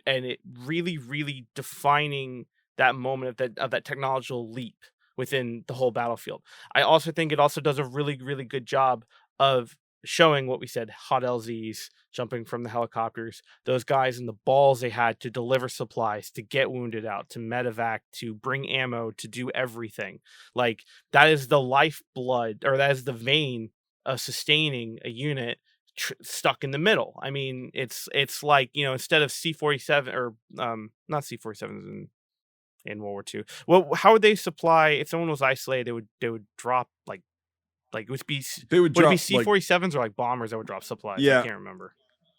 it really defining that moment of that technological leap within the whole battlefield. I also think it also does a really good job of showing what we said: hot LZs jumping from the helicopters, those guys and the balls they had to deliver supplies, to get wounded out, to medevac, to bring ammo, to do everything. Like, that is the lifeblood, or that is the vein of sustaining a unit stuck in the middle. I mean, it's like, instead of C-47 or not C-47s in World War II. Well, how would they supply if someone was isolated? They would drop like it would be would it be C-47s or like bombers that would drop supplies? I can't remember.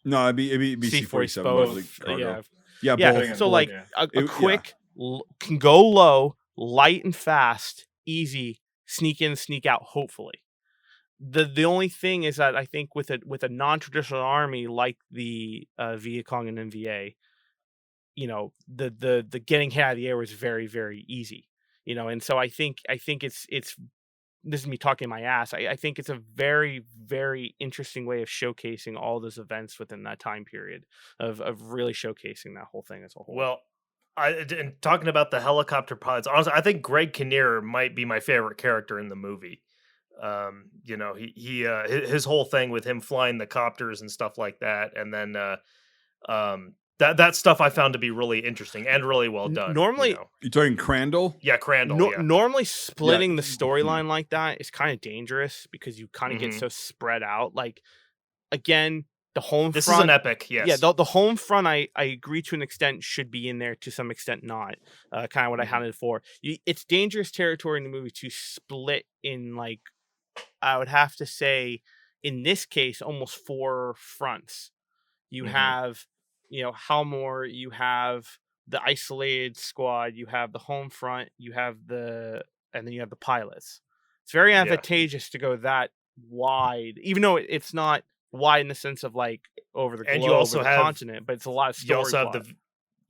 No, it'd be C-47. Both. Yeah, both. So like a quick can go low, light and fast, easy, sneak in, sneak out. Hopefully, the only thing is that I think with a non-traditional army like the Viet Cong and NVA, the getting hit out of the air was very, very easy. And so I think it's this is me talking my ass. I think it's a very, very interesting way of showcasing all those events within that time period of really showcasing that whole thing as a whole. Well, and talking about the helicopter pilots, honestly, I think Greg Kinnear might be my favorite character in the movie. His whole thing with him flying the copters and stuff like that, and then that stuff I found to be really interesting and really well done. Normally, you're talking Crandall? Yeah, Crandall. Normally, splitting the storyline like that is kind of dangerous because you kind of get so spread out. Like, again, the home front. This is an epic, yes. Yeah, the home front, I agree to an extent, should be in there, to some extent not. Kind of what I had it for. It's dangerous territory in the movie to split in, like, I would have to say, in this case, almost 4 fronts. You have, Halmore, you have the isolated squad, you have the home front, and then you have the pilots. It's very advantageous to go that wide, even though it's not wide in the sense of like over the globe, over the continent, but it's a lot of story.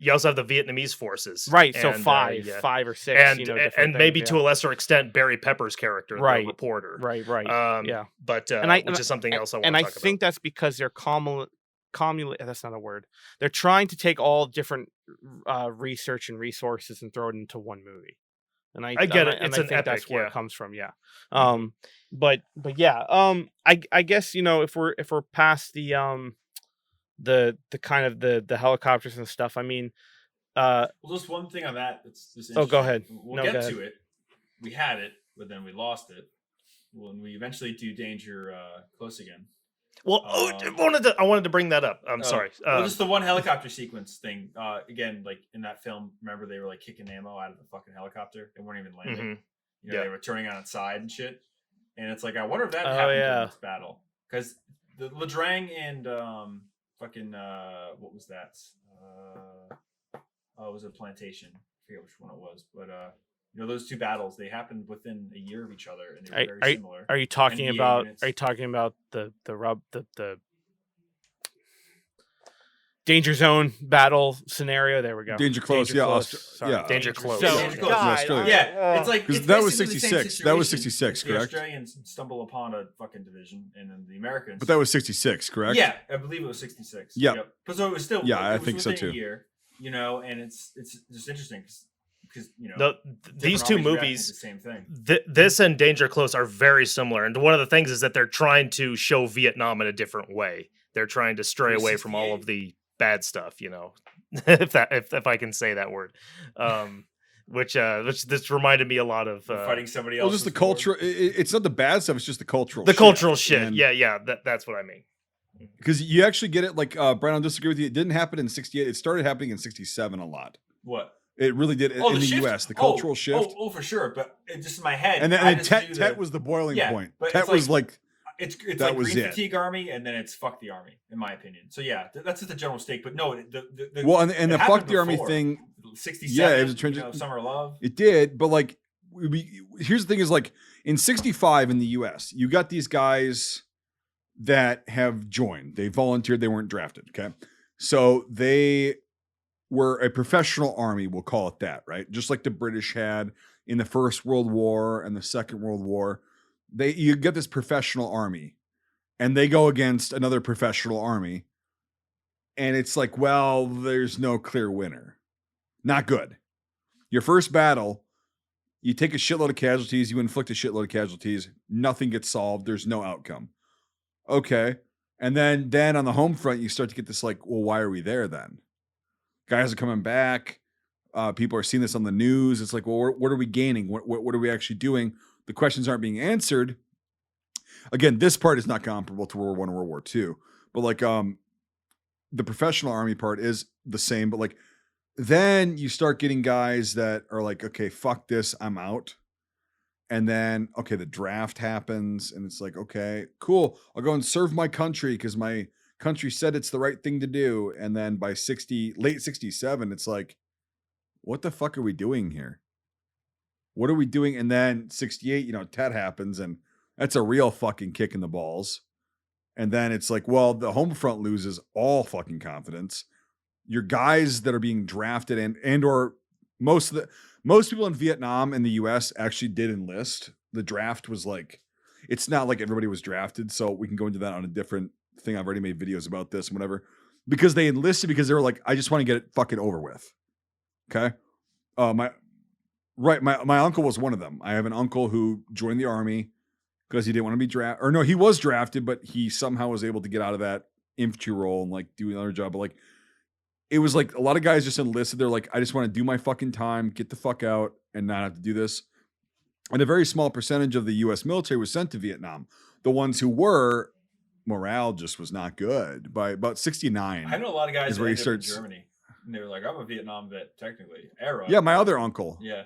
You also have the Vietnamese forces, right? So 5 or 6, and maybe to a lesser extent Barry Pepper's character, the reporter, right. But which is something else I want to talk about. And I think that's because they're that's not a word. They're trying to take all different research and resources and throw it into one movie. And I get it. It's an epic, that's where it comes from. Yeah. But yeah. I guess if we're past the kind of the helicopters and stuff. I mean, well, just one thing on that. It's just go ahead. We'll get to it. We had it, but then we lost it when we eventually do Danger Close again. Well, I wanted to bring that up. I'm sorry. Well, just the one helicopter sequence thing. Again, like in that film, remember they were like kicking ammo out of the fucking helicopter. They weren't even landing. They were turning on its side and shit. And it's like, I wonder if that happened in this battle, because the Ladrang and what was that? It was a plantation. I forget which one it was, but those 2 battles, they happened within a year of each other, and they were very similar. Are you talking about? Are you talking about the Danger Zone battle scenario? There we go. Danger Close. Danger Close. It's like that was 66. That was 66, correct? The Australians stumble upon a fucking division, and then the Americans. But that was 66, correct? Yeah, I believe it was 66. Yeah. Yep. But so it was still. Yeah, I think so too. A year, and it's just interesting because these 2 movies, the same thing. This and Danger Close are very similar, and one of the things is that they're trying to show Vietnam in a different way. They're trying to stray away from all of the bad stuff, if I can say that word. Which this reminded me a lot of fighting somebody else. Well, just the culture. It's not the bad stuff. It's just the cultural. Cultural shit. And that's what I mean. Because you actually get it. Like Brian, I'll disagree with you. It didn't happen in 68. It started happening in 67 a lot. What? It really did in the U.S. The cultural shift. Oh, for sure. But it just in my head. And then Tet was the boiling point. Tet was like It's that like was green it. fatigue army, and then it's fuck the army, in my opinion. So yeah, that's just a general stake. But no, the Well, and the fuck happened the army before. thing, 67, yeah, it was a transition. Summer of Love. It did, but like, here's the thing: is like in '65 in the U.S., you got these guys that have joined. They volunteered. They weren't drafted. Okay, so they were a professional army. We'll call it that, right? Just like the British had in the First World War and the Second World War. You get this professional army, and they go against another professional army, and it's like, well, there's no clear winner. Not good. Your first battle, you take a shitload of casualties, you inflict a shitload of casualties, nothing gets solved, there's no outcome. Okay. And then on the home front, you start to get this like, well, why are we there then? Guys are coming back. People are seeing this on the news. It's like, well, what are we gaining? What are we actually doing? The questions aren't being answered. Again, this part is not comparable to World War I and World War II, but like the professional army part is the same. But like then you start getting guys that are like, okay, fuck this, I'm out. And then okay, the draft happens, and it's like, okay, cool, I'll go and serve my country because my country said it's the right thing to do. And then by late 67, it's like, what the fuck are we doing here? What are we doing? And then 68, Tet happens, and that's a real fucking kick in the balls. And then it's like, well, the home front loses all fucking confidence. Your guys that are being drafted and or most people in Vietnam and the US actually did enlist. The draft was like, it's not like everybody was drafted. So we can go into that on a different thing. I've already made videos about this and whatever, because they enlisted because they were like, I just want to get it fucking over with. Okay. My uncle was one of them. I have an uncle who joined the army because he didn't want to be drafted, or no, he was drafted, but he somehow was able to get out of that infantry role and like do another job. But like, it was like a lot of guys just enlisted. They're like, I just want to do my fucking time, get the fuck out, and not have to do this. And a very small percentage of the U.S. military was sent to Vietnam. The ones who were, morale just was not good. By about 69, I know a lot of guys is that where he ended up in starts. Germany, and they were like, I'm a Vietnam vet, technically. Era. Yeah, my other uncle. Yeah.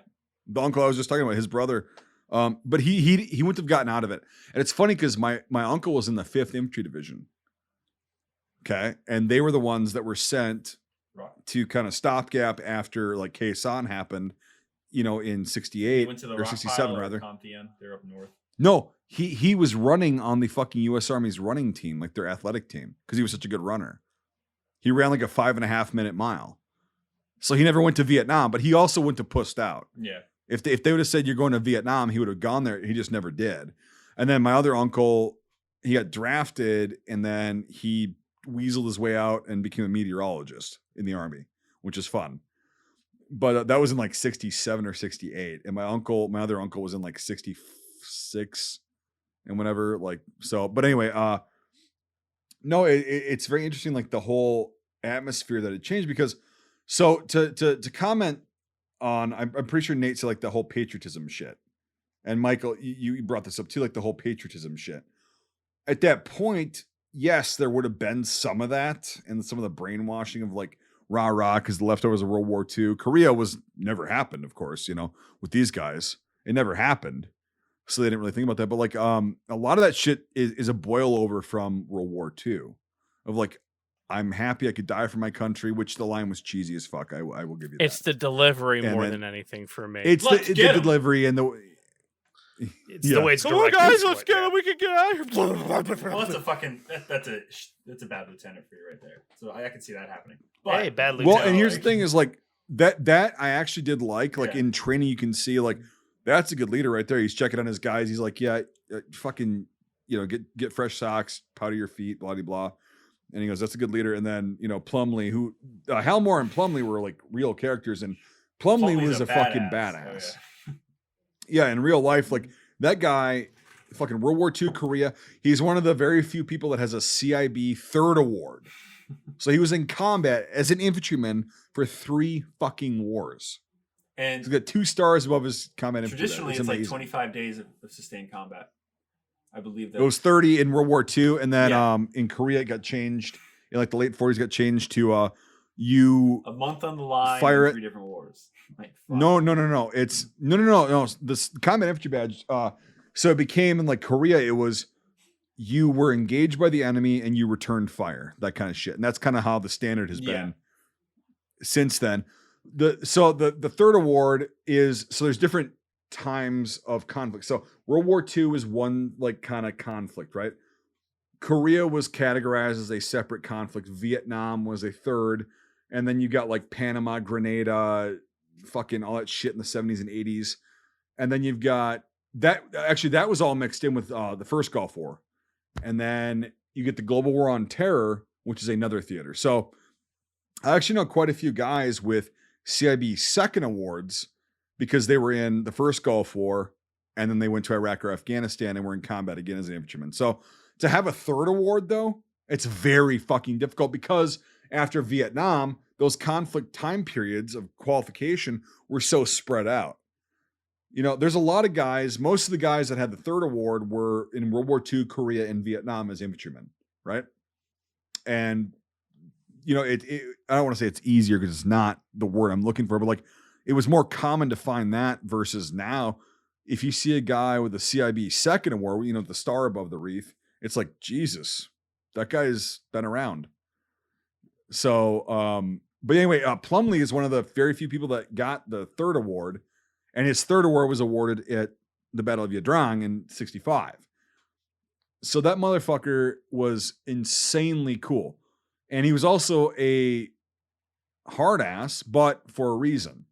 The uncle I was just talking about, his brother. But he wouldn't have gotten out of it. And it's funny because my uncle was in the 5th Infantry Division. Okay. And they were the ones that were sent to kind of stopgap after like Khe Sanh happened, in 68 or 67 rather. They're up north. No, he was running on the fucking U.S. Army's running team, like their athletic team, because he was such a good runner. He ran like a 5.5 minute mile. So he never went to Vietnam, but he also went to pussed out. Yeah. If they would have said you're going to Vietnam, he would have gone there. He just never did. And then my other uncle, he got drafted, and then he weaseled his way out and became a meteorologist in the army, which is fun. But that was in like 67 or 68. And my other uncle was in like 66 and whatever. Like, so, but anyway, no, it's very interesting. Like the whole atmosphere that it changed because, so to comment on, I'm pretty sure Nate said like the whole patriotism shit. And Michael, you brought this up too, like the whole patriotism shit. At that point, yes, there would have been some of that and some of the brainwashing of like rah-rah because the leftovers of World War II. Korea never happened, of course, with these guys. It never happened. So they didn't really think about that. But like a lot of that shit is a boil over from World War II of like, I'm happy I could die for my country, which the line was cheesy as fuck. I will give you that. It's the delivery more than anything for me. It's the delivery and the... It's the way it's come on, directed. guys, let's get it. We can get out of here. Well, that's a fucking that's a bad lieutenant for you right there. So I can see that happening. But, Hey, bad lieutenant. Well, and here's the thing is like that I actually did like in training you can see like that's a good leader right there. He's checking on his guys. He's like, yeah, fucking get fresh socks, powder your feet, blah blah blah. And he goes, that's a good leader. And then Plumley, who Halmore and Plumley were like real characters, and Plumley was a fucking badass. Yeah, in real life, like that guy, fucking World War II, Korea, he's one of the very few people that has a CIB 3rd award. So he was in combat as an infantryman for 3 fucking wars. And he's got 2 stars above his combat infantry. Traditionally, it's like 25 days of sustained combat. I believe that. It was 30 in World War II, and then in Korea it got changed. In like the late 40s, got changed to a month on the line, fire 3 different wars. Like, no. It's no. This combat infantry badge. So it became in like Korea, it was you were engaged by the enemy and you returned fire, that kind of shit. And that's kind of how the standard has been since then. The third award is, so there's different times of conflict. So World War II is one like kind of conflict, right? Korea was categorized as a separate conflict. Vietnam was a third. And then you got like Panama, Grenada, fucking all that shit in the 70s and 80s. And then you've got that, actually that was all mixed in with the first Gulf War. And then you get the Global War on Terror, which is another theater. So I actually know quite a few guys with CIB second awards because they were in the first Gulf War and then they went to Iraq or Afghanistan and were in combat again as an infantryman. So to have a third award, though, it's very fucking difficult because after Vietnam, those conflict time periods of qualification were so spread out. You know, there's a lot of guys, most of the guys that had the third award were in World War II, Korea, and Vietnam as infantrymen, right? And, you know, I don't want to say it's easier because it's not the word I'm looking for, but like it was more common to find that versus now. If you see a guy with a CIB second award, you know, the star above the wreath, it's like, Jesus, that guy's been around. So, but anyway, Plumlee is one of the very few people that got the third award. And his third award was awarded at the Battle of Yadrang in 1965. So that motherfucker was insanely cool. And he was also a hard ass, but for a reason.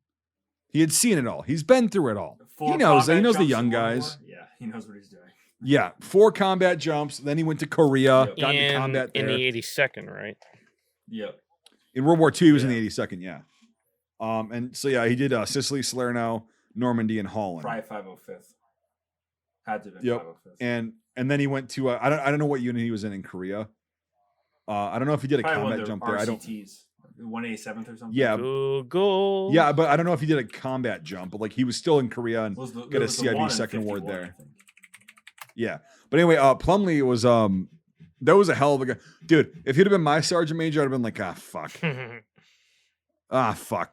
He had seen it all. He's been through it all. He knows the young guys. Yeah, he knows what he's doing. Yeah, 4 combat jumps. Then he went to Korea, got into combat there. In the 82nd, right? Yep. In World War II, he was in the 82nd, yeah. And so, yeah, he did Sicily, Salerno, Normandy, and Holland. Probably 505th. Had to have been Yep. 505th. And then he went to I don't know what unit he was in Korea. I don't know if he did a Probably combat jump there. I don't. RCTs. 187th or something. Yeah, Google. yeah, but I don't know if he did a combat jump. But like he was still in Korea and Was got a CIB second award 51, there. I think. Yeah, but anyway, Plumlee was that was a hell of a guy, dude. If he'd have been my sergeant major, I'd have been like, fuck,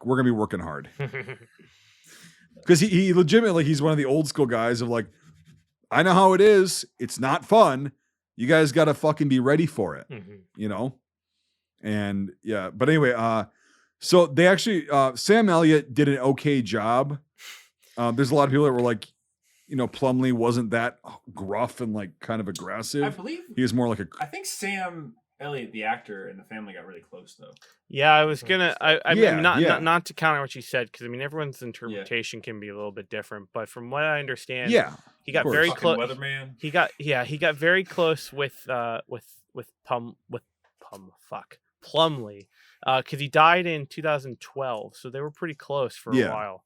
we're gonna be working hard. Because he legitimately, he's one of the old school guys of like, I know how it is. It's not fun. You guys got to fucking be ready for it, you know? And yeah, but anyway, so they actually, Sam Elliott did an okay job. There's a lot of people that were like, you know, Plumlee wasn't that gruff and like kind of aggressive. I believe he was more like I think Sam Elliott, the actor, and the family got really close though. Yeah, I was gonna. I mean, not to counter what you said, because I mean, everyone's interpretation can be a little bit different. But from what I understand, he got very close. Weatherman. He got very close with Plumlee, because he died in 2012, so they were pretty close for a while.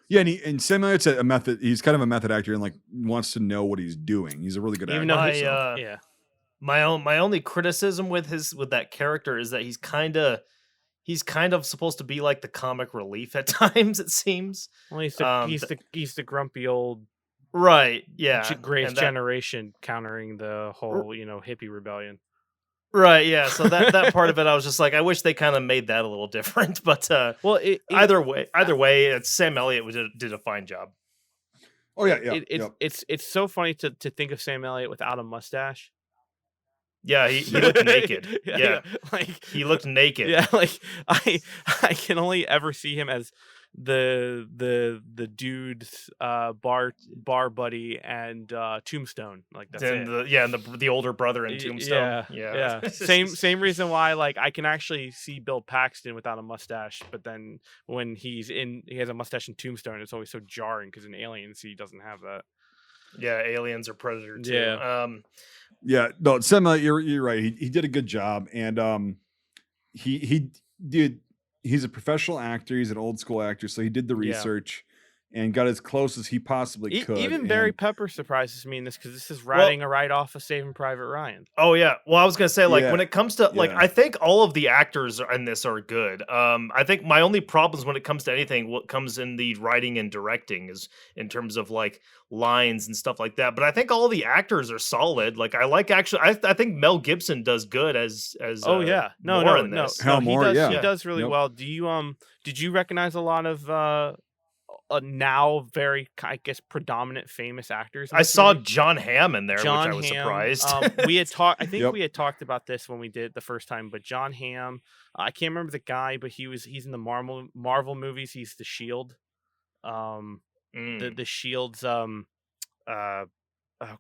Yeah, and Sam Elliott's a method. He's kind of a method actor and like wants to know what he's doing. He's a really good actor. Even though he's my only criticism with that character is that he's kind of supposed to be like the comic relief at times. It seems. Well, he's the grumpy old Gray's generation countering the whole hippie rebellion. Right, yeah. So that part of it, I was just like, I wish they kind of made that a little different. But either way, it's Sam Elliott did a fine job. Oh yeah. It's so funny to think of Sam Elliott without a mustache. Yeah, he looked naked. Yeah, like he looked naked. Yeah, like I can only ever see him as the dude's bar buddy and Tombstone. Like that's and the older brother in Tombstone. Yeah. Same reason why like I can actually see Bill Paxton without a mustache, but then when he has a mustache in Tombstone, it's always so jarring because in Aliens he doesn't have that. Yeah, Aliens or Predator too. Yeah. No, Sam, you're right. He did a good job, and he's a professional actor. He's an old school actor, so he did the research and got as close as he possibly could. Even Barry Pepper surprises me in this because this is riding a right off of Saving Private Ryan. Oh yeah. Well, I was gonna say when it comes to I think all of the actors in this are good. I think my only problems when it comes to anything, what comes in the writing and directing is in terms of like lines and stuff like that. But I think all the actors are solid. Like I think Mel Gibson does good as Moore in this. He does really well. Do you did you recognize a lot of now very, I guess, predominant famous actors. in I this saw movie. John Hamm in there, John which I was Hamm. surprised. We had talked. I think Yep. we had talked about this when we did it the first time. But John Hamm, I can't remember the guy, but he's in the Marvel movies. He's the Shield. The Shield's oh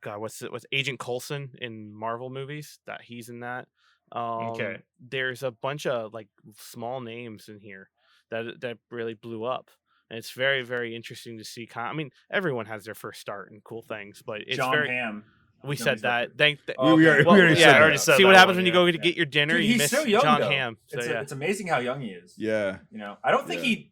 god, what's Agent Coulson in Marvel movies? That he's in that. Okay. There's a bunch of like small names in here that really blew up. And it's very, very interesting to see. I mean, everyone has their first start in cool things, but it's John very. Hamm. We No, said he's not that. Thank. Oh, we okay. already yeah, said I already that. said see that what happens one, when you yeah. go to get your dinner. Dude, you he's miss so young, John though. Hamm. So, It's, yeah. it's amazing how young he is. Yeah. You know, I don't think Yeah.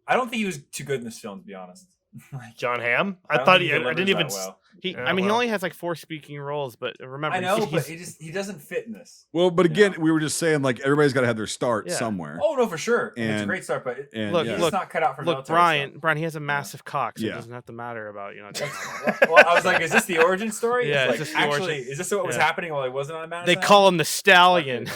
I don't think he was too good in this film, to be honest. Like, John Hamm? I I don't thought think I delivers didn't even. that well. I mean, he well. only has like 4 speaking roles, but remember, I know, but he's- he doesn't fit in this. Well, but again, Yeah. we were just saying like everybody's got to have their start Yeah. somewhere. Oh no, for sure. And it's a And- great start, but and, Look, yeah. he's look, not cut out for look, military Brian, he has a massive cock, so Yeah. it doesn't have to matter about stuff. Well, I was like, is this the origin story? Yeah, It's is like, this the actually, origin? is this what was Yeah. happening while he wasn't on a mountain? They call him the Stallion.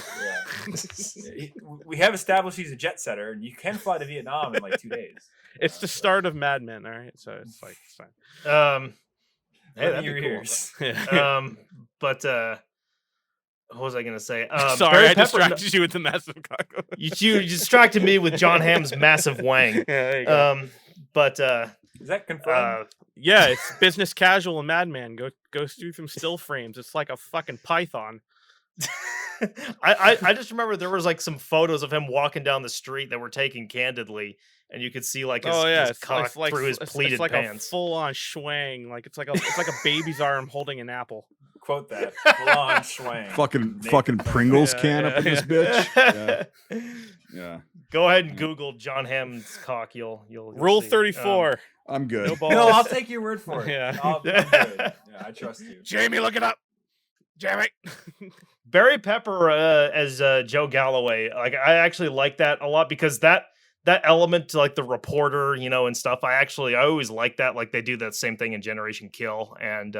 We have established he's a jet setter, and you can fly to Vietnam in like 2 days. It's the start of Mad Men, all right? So it's like it's fine. Hey, that'd your be cool. ears. Yeah. But what was I gonna say? Sorry, Barry I Pepper- distracted you with the massive cock. You distracted me with John Hamm's massive wang. Yeah, there you go. But Is that confirmed? Yeah, it's business casual and Madman. Goes through some still frames. It's like a fucking python. I just remember there was like some photos of him walking down the street that were taken candidly, and you could see like his cock through his pleated it's like pants. a full on schwang. Like it's like a baby's arm holding an apple. Quote that. Full-on swang. Fucking Pringles Yeah, can yeah, up in this yeah. bitch. Yeah. Yeah. Go ahead and Google John Hamm's cock. You'll Rule see. 34. I'm good. No balls. No, I'll take your word for it. Yeah. I'm good. Yeah, I trust you. Jamie, look it up. Jamie. Barry Pepper as Joe Galloway. Like I actually like that a lot because that element to like the reporter, you know, and stuff. I always like that. Like they do that same thing in Generation Kill, and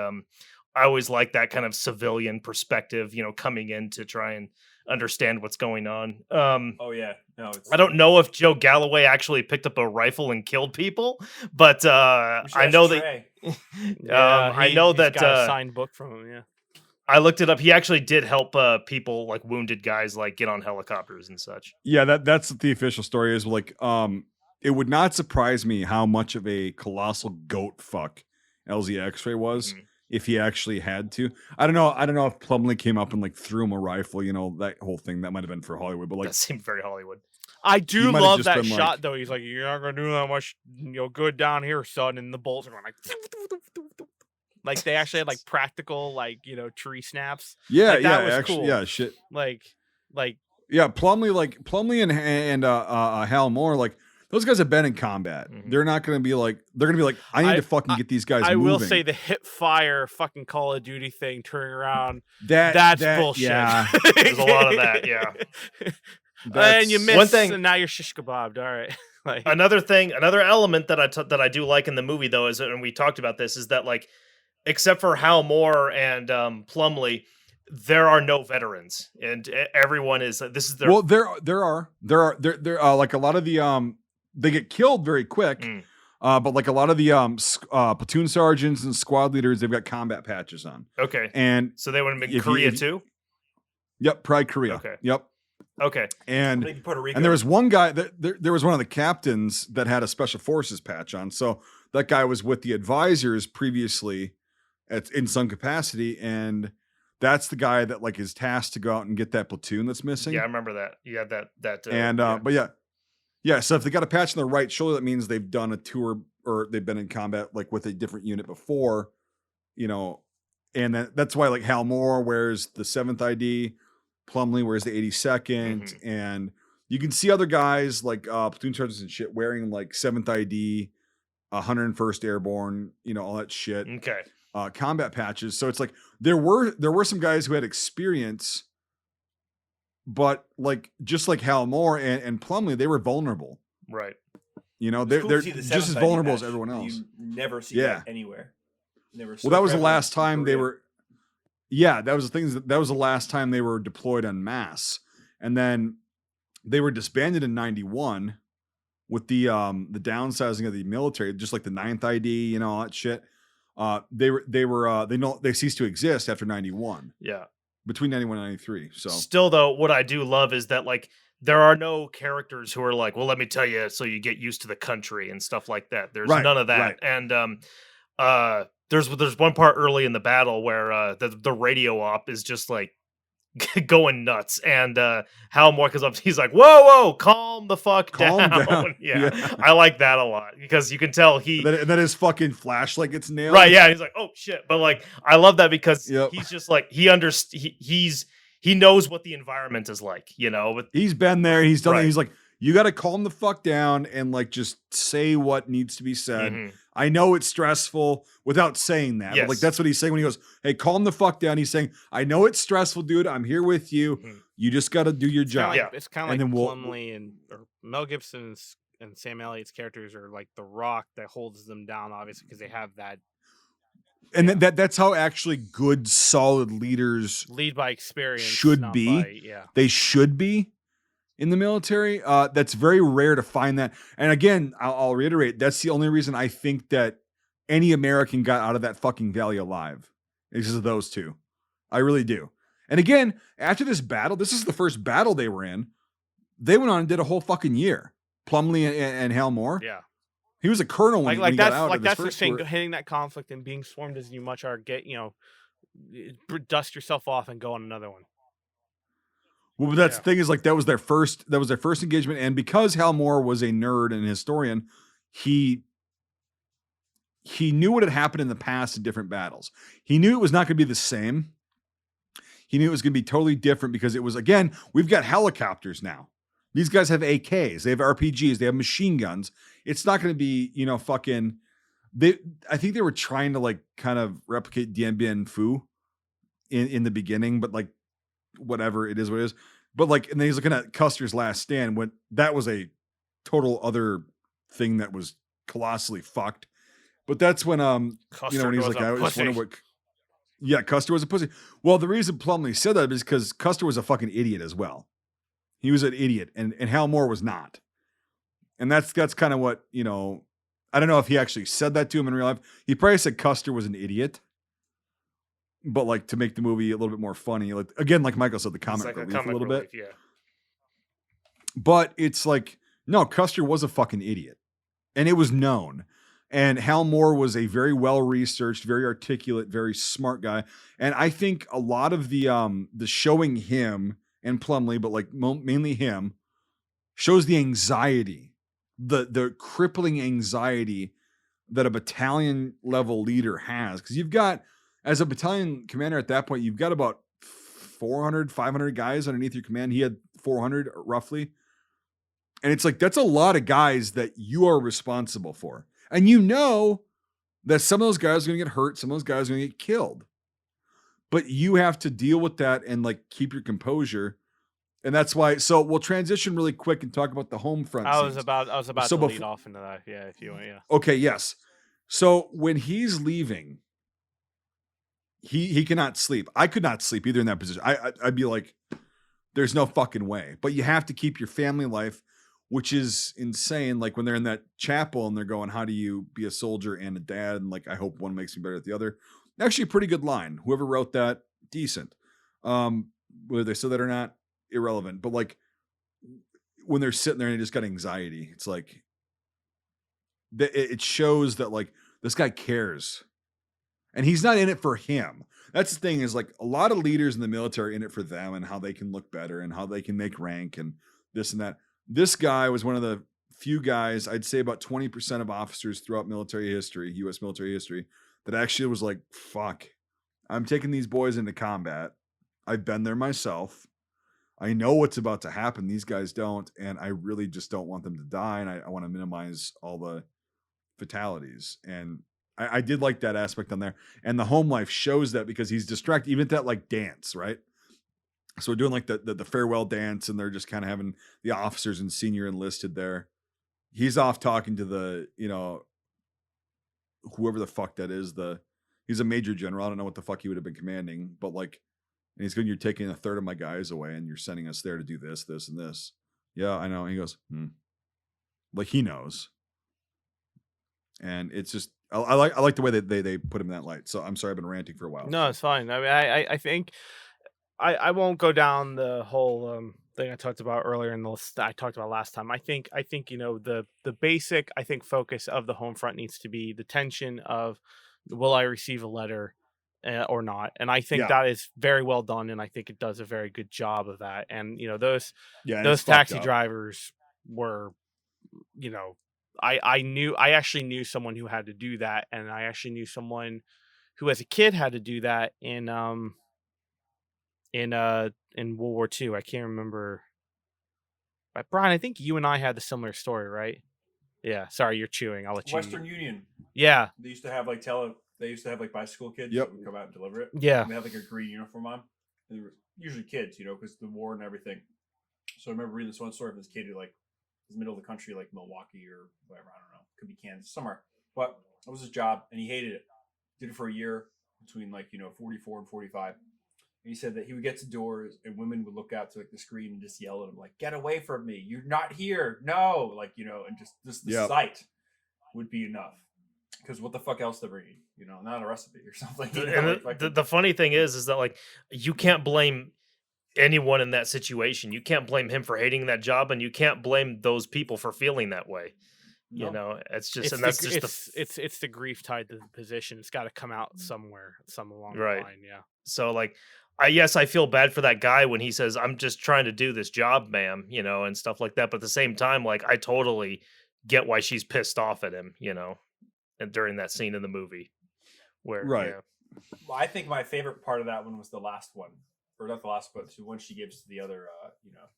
I always like that kind of civilian perspective, you know, coming in to try and understand what's going on. Oh yeah, no. It's, I don't know if Joe Galloway actually picked up a rifle and killed people, but I know that. I know he's that got a signed book from him. Yeah. I looked it up. He actually did help people like wounded guys like get on helicopters and such. Yeah, that's what the official story is. Like, it would not surprise me how much of a colossal goat fuck LZ Xray was if he actually had to. I don't know if Plumlee came up and like threw him a rifle, you know, that whole thing. That might have been for Hollywood, but like That seemed very Hollywood. I He do might have love just that been shot like- though. He's like, "You're not gonna do that much, good down here, son." And the bolts are going like they actually had like practical, like tree snaps. yeah, Like, that was actually, cool. yeah, shit. Like Yeah, Plumlee and Hal Moore, like those guys have been in combat. Mhm. They're not gonna be like I need to fucking get these guys I moving. will say the hip fire fucking Call of Duty thing, turning around. that's Bullshit. Yeah, There's a lot of that, yeah. And you missed, One thing- and now you're shish kebabbed. All right. Like, Another element that I do like in the movie though is, and we talked about this, is that like, except for Hal Moore and Plumlee, there are no veterans, and everyone is. This is their. well, there are like a lot of the they get killed very quick. But like a lot of the platoon sergeants and squad leaders, they've got combat patches on. Okay, And so they would have been if you- Korea if you- too. yep, Pride Korea. Okay. Yep. Okay, And Maybe Puerto Rico. and there was one guy there was one of the captains that had a special forces patch on. So that guy was with the advisors previously in some capacity, and that's the guy that like is tasked to go out and get that platoon that's missing. yeah, I remember that. Yeah, that. And yeah. but yeah. So if they got a patch on the right shoulder, that means they've done a tour or they've been in combat like with a different unit before, you know. And that's why like Hal Moore wears the 7th ID, Plumlee wears the 82nd, and you can see other guys like platoon sergeants and shit wearing like 7th ID, 101st Airborne, you know, all that shit. Okay. Combat patches. So it's like there were some guys who had experience, but like just like Hal Moore and Plumlee, they were vulnerable. Right. You know, It's they're cool to see the just as 7th ID vulnerable as patch. everyone else. You never see Yeah. that anywhere. Never. Well, that was the last time they were. Yeah, that was the things. That was the last time they were deployed en masse, and then they were disbanded in '91 with the downsizing of the military, just like the 9th ID, all that shit. They ceased to exist after 91. Yeah. Between 91 and 93. So still though, what I do love is that like there are no characters who are like, well, let me tell you, so you get used to the country and stuff like that. There's none of that. And there's one part early in the battle where the radio op is just like going nuts, and Hal Moore comes up, he's like, whoa, calm the fuck down. Yeah, I like that a lot because you can tell and then his fucking flashlight gets nailed. Right, yeah, he's like, oh shit. But like I love that because he's just like he knows what the environment is like, but he's been there, he's done it. He's like, you got to calm the fuck down and like just say what needs to be said. Mm-hmm. I know it's stressful without saying that. Yes. But like that's what he's saying when he goes, hey, calm the fuck down. He's saying, I know it's stressful, dude. I'm here with you. Mm-hmm. You just got to do your job. It's kind of like Plumlee or Mel Gibson's and Sam Elliott's characters are like the rock that holds them down, obviously, because they have that. And that's how actually good, solid leaders lead by experience should be. They should be in the military. That's very rare to find that. And again, I'll reiterate, that's the only reason I think that any American got out of that fucking valley alive. It's just those two. I really do. And again, after this battle, this is the first battle they were in. They went on and did a whole fucking year. Plumlee and Hal Moore. Yeah. He was a colonel when he got out. Like that's the thing, hitting that conflict and being swarmed as you much are, dust yourself off and go on another one. Well, but that's the thing is like that was their first engagement, and because Hal Moore was a nerd and a historian, he knew what had happened in the past in different battles. He knew it was not going to be the same. He knew it was going to be totally different because it was, again, we've got helicopters now. These guys have AKs, they have RPGs, they have machine guns. It's not going to be, fucking. I think they were trying to like kind of replicate Dien Bien Phu in the beginning, but like whatever, it is what it is. But like, and then he's looking at Custer's Last Stand when that was a total other thing that was colossally fucked. But that's when Custer when he's like, I just wonder what. Yeah, Custer was a pussy. Well, the reason Plumlee said that is because Custer was a fucking idiot as well. He was an idiot, and Hal Moore was not. And that's kind of what, I don't know if he actually said that to him in real life. He probably said Custer was an idiot. But like to make the movie a little bit more funny. Like again, like Michael said, the comic relief a little bit. Yeah. But it's like, no, Custer was a fucking idiot. And it was known. And Hal Moore was a very well-researched, very articulate, very smart guy. And I think a lot of the showing him and Plumlee, but like mainly him, shows the anxiety, the crippling anxiety that a battalion level leader has. Because you've got, as a battalion commander at that point, you've got about 400, 500 guys underneath your command. He had 400 roughly. And it's like, that's a lot of guys that you are responsible for. And you know that some of those guys are going to get hurt. Some of those guys are going to get killed. But you have to deal with that and like keep your composure. And that's why. So we'll transition really quick and talk about the home front. I was about to lead off into that. Yeah, if you want. Yeah. Okay. Yes. So when he's leaving, he cannot sleep. I could not sleep either in that position. I'd be like, there's no fucking way. But you have to keep your family life, which is insane. Like when they're in that chapel and they're going, how do you be a soldier and a dad? And like, I hope one makes me better at the other. Actually a pretty good line. Whoever wrote that, decent. Whether they said that or not, irrelevant. But like when they're sitting there and they just got anxiety, it's like, it shows that like this guy cares. And he's not in it for him. That's the thing is like a lot of leaders in the military are in it for them and how they can look better and how they can make rank and this and that. This guy was one of the few guys, I'd say about 20% of officers throughout military history, U.S. military history, that actually was like, fuck, I'm taking these boys into combat. I've been there myself. I know what's about to happen. These guys don't. And I really just don't want them to die. And I want to minimize all the fatalities. And I did like that aspect on there. And the home life shows that because he's distracted, even at that like dance, right? So we're doing like the farewell dance and they're just kind of having the officers and senior enlisted there. He's off talking to the, whoever the fuck that is. He's a major general. I don't know what the fuck he would have been commanding, but like, and he's going, you're taking a third of my guys away and you're sending us there to do this, this, and this. Yeah, I know. And he goes, like he knows. And it's just I like the way that they put him in that light. So I'm sorry I've been ranting for a while. No, it's fine. I mean, I think I won't go down the whole thing I talked about earlier in the list that I talked about last time. I think the basic focus of the home front needs to be the tension of will I receive a letter or not, and I think that is very well done, and I think it does a very good job of that. And those taxi drivers were, I actually knew someone who had to do that, and I actually knew someone who as a kid had to do that in World War II. I can't remember. But Brian, I think you and I had the similar story, right? Yeah. Sorry, you're chewing. I'll let you. Western Union. Yeah. They used to have bicycle kids that would come out and deliver it. Yeah. And they had like a green uniform on. And they were usually kids, because the war and everything. So I remember reading this one story of this kid who was middle of the country, like Milwaukee or whatever. I don't know. Could be Kansas, somewhere. But that was his job, and he hated it. Did it for a year between 44 and 45. And he said that he would get to doors and women would look out to the screen and just yell at him like, "Get away from me! You're not here! No!" And just the sight would be enough. Because what the fuck else they're bringing? Not a recipe or something. And the funny thing is that you can't blame anyone in that situation. You can't blame him for hating that job, and you can't blame those people for feeling that way. It's the grief tied to the position. It's got to come out somewhere, along the line. Yeah. So I feel bad for that guy when he says, "I'm just trying to do this job, ma'am," and stuff like that. But at the same time, I totally get why she's pissed off at him, and during that scene in the movie, where Well, I think my favorite part of that one was the last one, or not the last, but the one she gives to the other,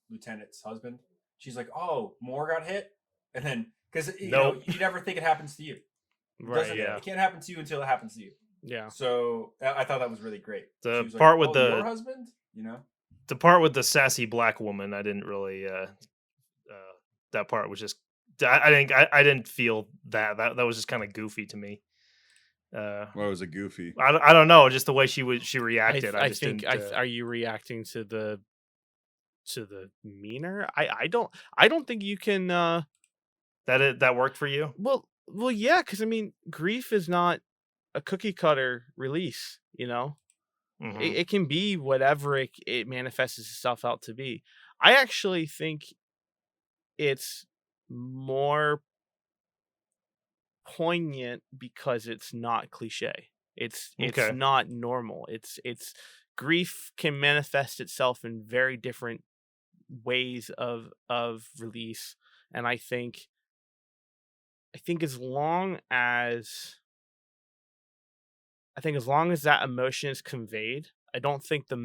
lieutenant's husband. She's like, "Oh, more got hit," and then because you never think it happens to you, right? Yeah, it can't happen to you until it happens to you. Yeah. So I thought that was really great. The part with your husband, the part with the sassy black woman, I didn't really. That part was just. I didn't feel that was just kind of goofy to me. What was it goofy? I don't know, just the way she reacted. I think. Are you reacting to the demeanor? I don't think you can. That worked for you? Well, yeah, because I mean, grief is not a cookie cutter release. Mm-hmm. It can be whatever it manifests itself out to be. I actually think it's more poignant because it's not cliche. It's not normal. It's grief can manifest itself in very different ways of release, and I think as long as that emotion is conveyed, I don't think the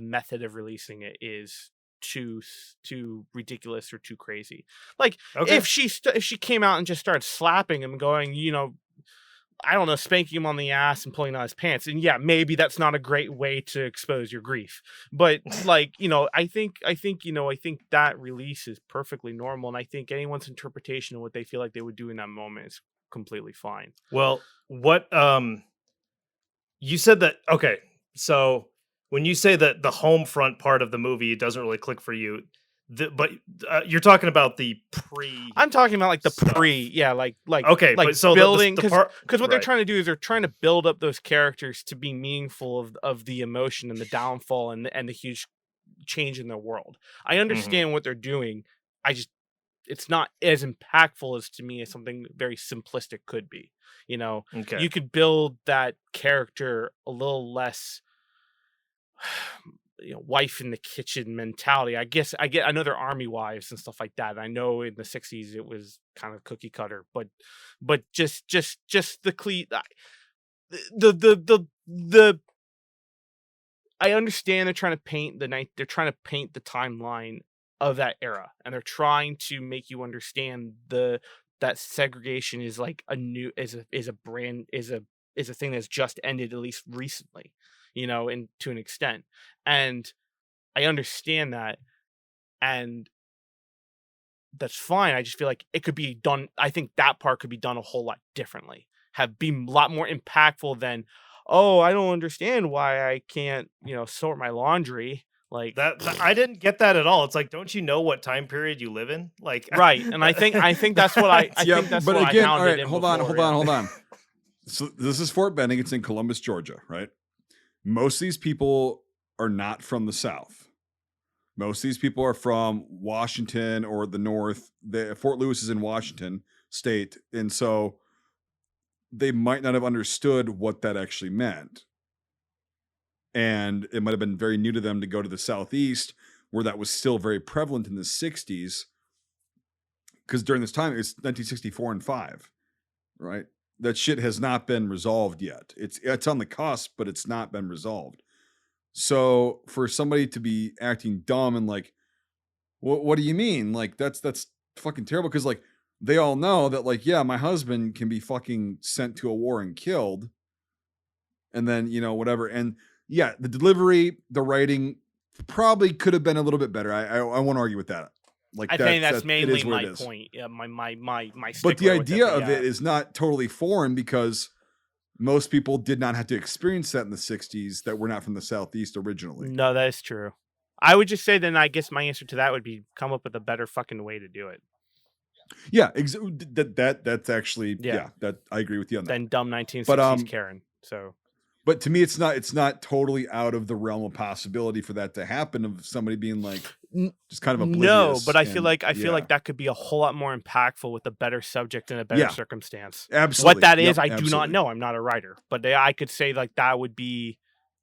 method of releasing it is too ridiculous or too crazy. If she came out and just started slapping him and going, I don't know, spanking him on the ass and pulling out his pants, and yeah, maybe that's not a great way to expose your grief. But I think that release is perfectly normal, and I think anyone's interpretation of what they feel like they would do in that moment is completely fine. Well, what you said that so when you say that the home front part of the movie, it doesn't really click for you, but you're talking about the pre. I'm talking about the stuff. Pre, yeah, so building, because what they're trying to do is they're trying to build up those characters to be meaningful of the emotion and the downfall and the huge change in their world. I understand what they're doing. It's not as impactful as to me as something very simplistic could be. You could build that character a little less. Wife in the kitchen mentality. I know they're army wives and stuff like that. I know in the 60s it was kind of cookie cutter, but just the I understand they're trying to paint the timeline of that era, and they're trying to make you understand that segregation is is a thing that's just ended, at least recently. And to an extent, and I understand that, and that's fine. I just feel like it could be done. I think that part could be done a whole lot differently, have been a lot more impactful than, oh, I don't understand why I can't, sort my laundry. Like that I didn't get that at all. It's like, don't you know what time period you live in? Like, right, and I think that's what I Yeah, think that's but what again, I all hounded right, him hold on, before, hold on. So this is Fort Benning. It's in Columbus, Georgia, right? Most of these people are not from the South. Most of these people are from Washington or the North. Fort Lewis is in Washington State, and so they might not have understood what that actually meant. And it might have been very new to them to go to the Southeast, where that was still very prevalent in the 60s. Because during this time, it's 1964 and 5, right? That shit has not been resolved yet. It's on the cusp, but it's not been resolved. So for somebody to be acting dumb and like, what do you mean? Like that's fucking terrible. Because like they all know that like, yeah, my husband can be fucking sent to a war and killed, and then whatever. And yeah, the delivery, the writing probably could have been a little bit better. I won't argue with that. Like I think that's mainly my it is. point. Yeah, my. But the idea of it is not totally foreign because most people did not have to experience that in the 60s that were not from the Southeast originally. No, that is true. I would just say then I guess my answer to that would be come up with a better fucking way to do it. Yeah, that's actually that I agree with you on that. Then dumb 1960s Karen. So but to me it's not totally out of the realm of possibility for that to happen, of somebody being like just kind of oblivious. No, but I feel like that could be a whole lot more impactful with a better subject and a better circumstance. Absolutely. What that is, I do not know. I'm not a writer, but I could say like that would be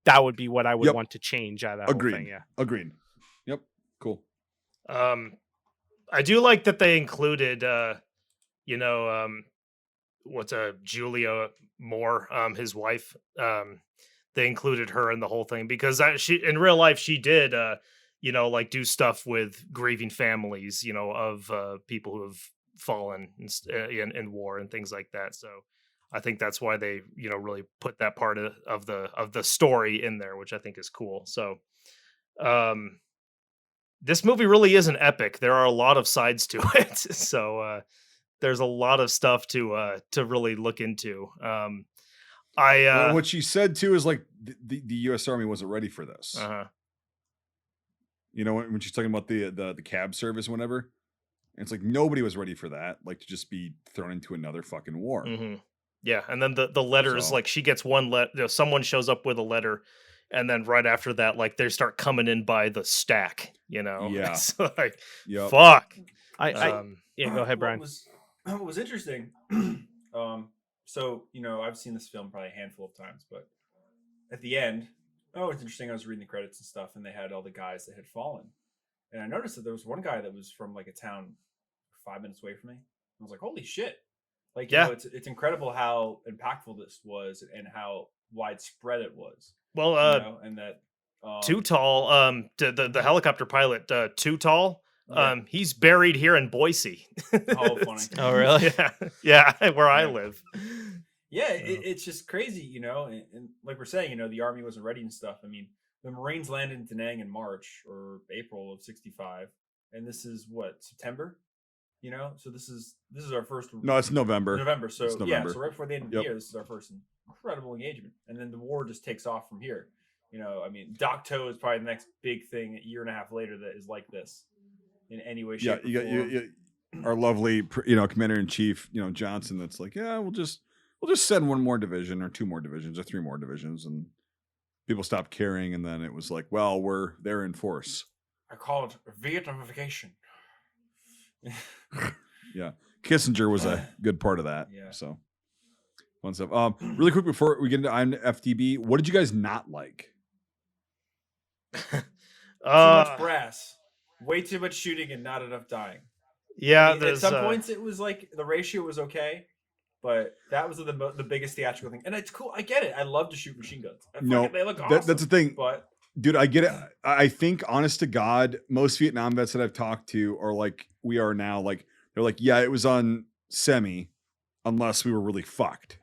what I would want to change out of that whole thing. Yeah. Agreed. Yep. Cool. I do like that they included what's Julia Moore, his wife. They included her in the whole thing because she in real life she did like do stuff with grieving families, of people who have fallen in war and things like that. So I think that's why they really put that part of the story in there, which I think is cool. So this movie really is an epic. There are a lot of sides to it. So there's a lot of stuff to really look into. What she said too is like the U.S. Army wasn't ready for this. When she's talking about the cab service, whenever, and it's like nobody was ready for that, like to just be thrown into another fucking war. Mm-hmm. Yeah, and then the letters, like she gets one someone shows up with a letter, and then right after that, like they start coming in by the stack. Yeah. So like, fuck. Go ahead, Brian. What was interesting, so I've seen this film probably a handful of times, but at the end, it's interesting. I was reading the credits and stuff, and they had all the guys that had fallen, and I noticed that there was one guy that was from like a town 5 minutes away from me. I was like, holy shit! Like, it's incredible how impactful this was and how widespread it was. Well, and that Too Tall, the helicopter pilot, Too Tall. He's buried here in Boise. Oh, funny. Oh, really? Yeah, where I live. Yeah, it's just crazy, and like we're saying, the Army wasn't ready and stuff. I mean, the Marines landed in Da Nang in March or April of '65, and this is what, September? So this is our first. No, it's November. So it's November. Yeah, so right before the end of the year, this is our first incredible engagement, and then the war just takes off from here. I mean, Docto is probably the next big thing a year and a half later that is like this in any way, shape, or form. You our lovely, Commander in Chief, Johnson. That's like, yeah, we'll just send one more division or two more divisions or three more divisions, and people stopped caring. And then it was like, well, they're in force. I call it Vietnamification. Yeah, Kissinger was a good part of that. Yeah. So fun stuff. Really quick before we get into FTB, what did you guys not like? Too much brass, way too much shooting, and not enough dying. Yeah, I mean, at some points it was like the ratio was okay, but that was the biggest theatrical thing. And it's cool. I get it. I love to shoot machine guns. They look awesome. That's the thing. But dude, I get it. I think, honest to God, most Vietnam vets that I've talked to are like we are now. Like they're like, yeah, it was on semi, unless we were really fucked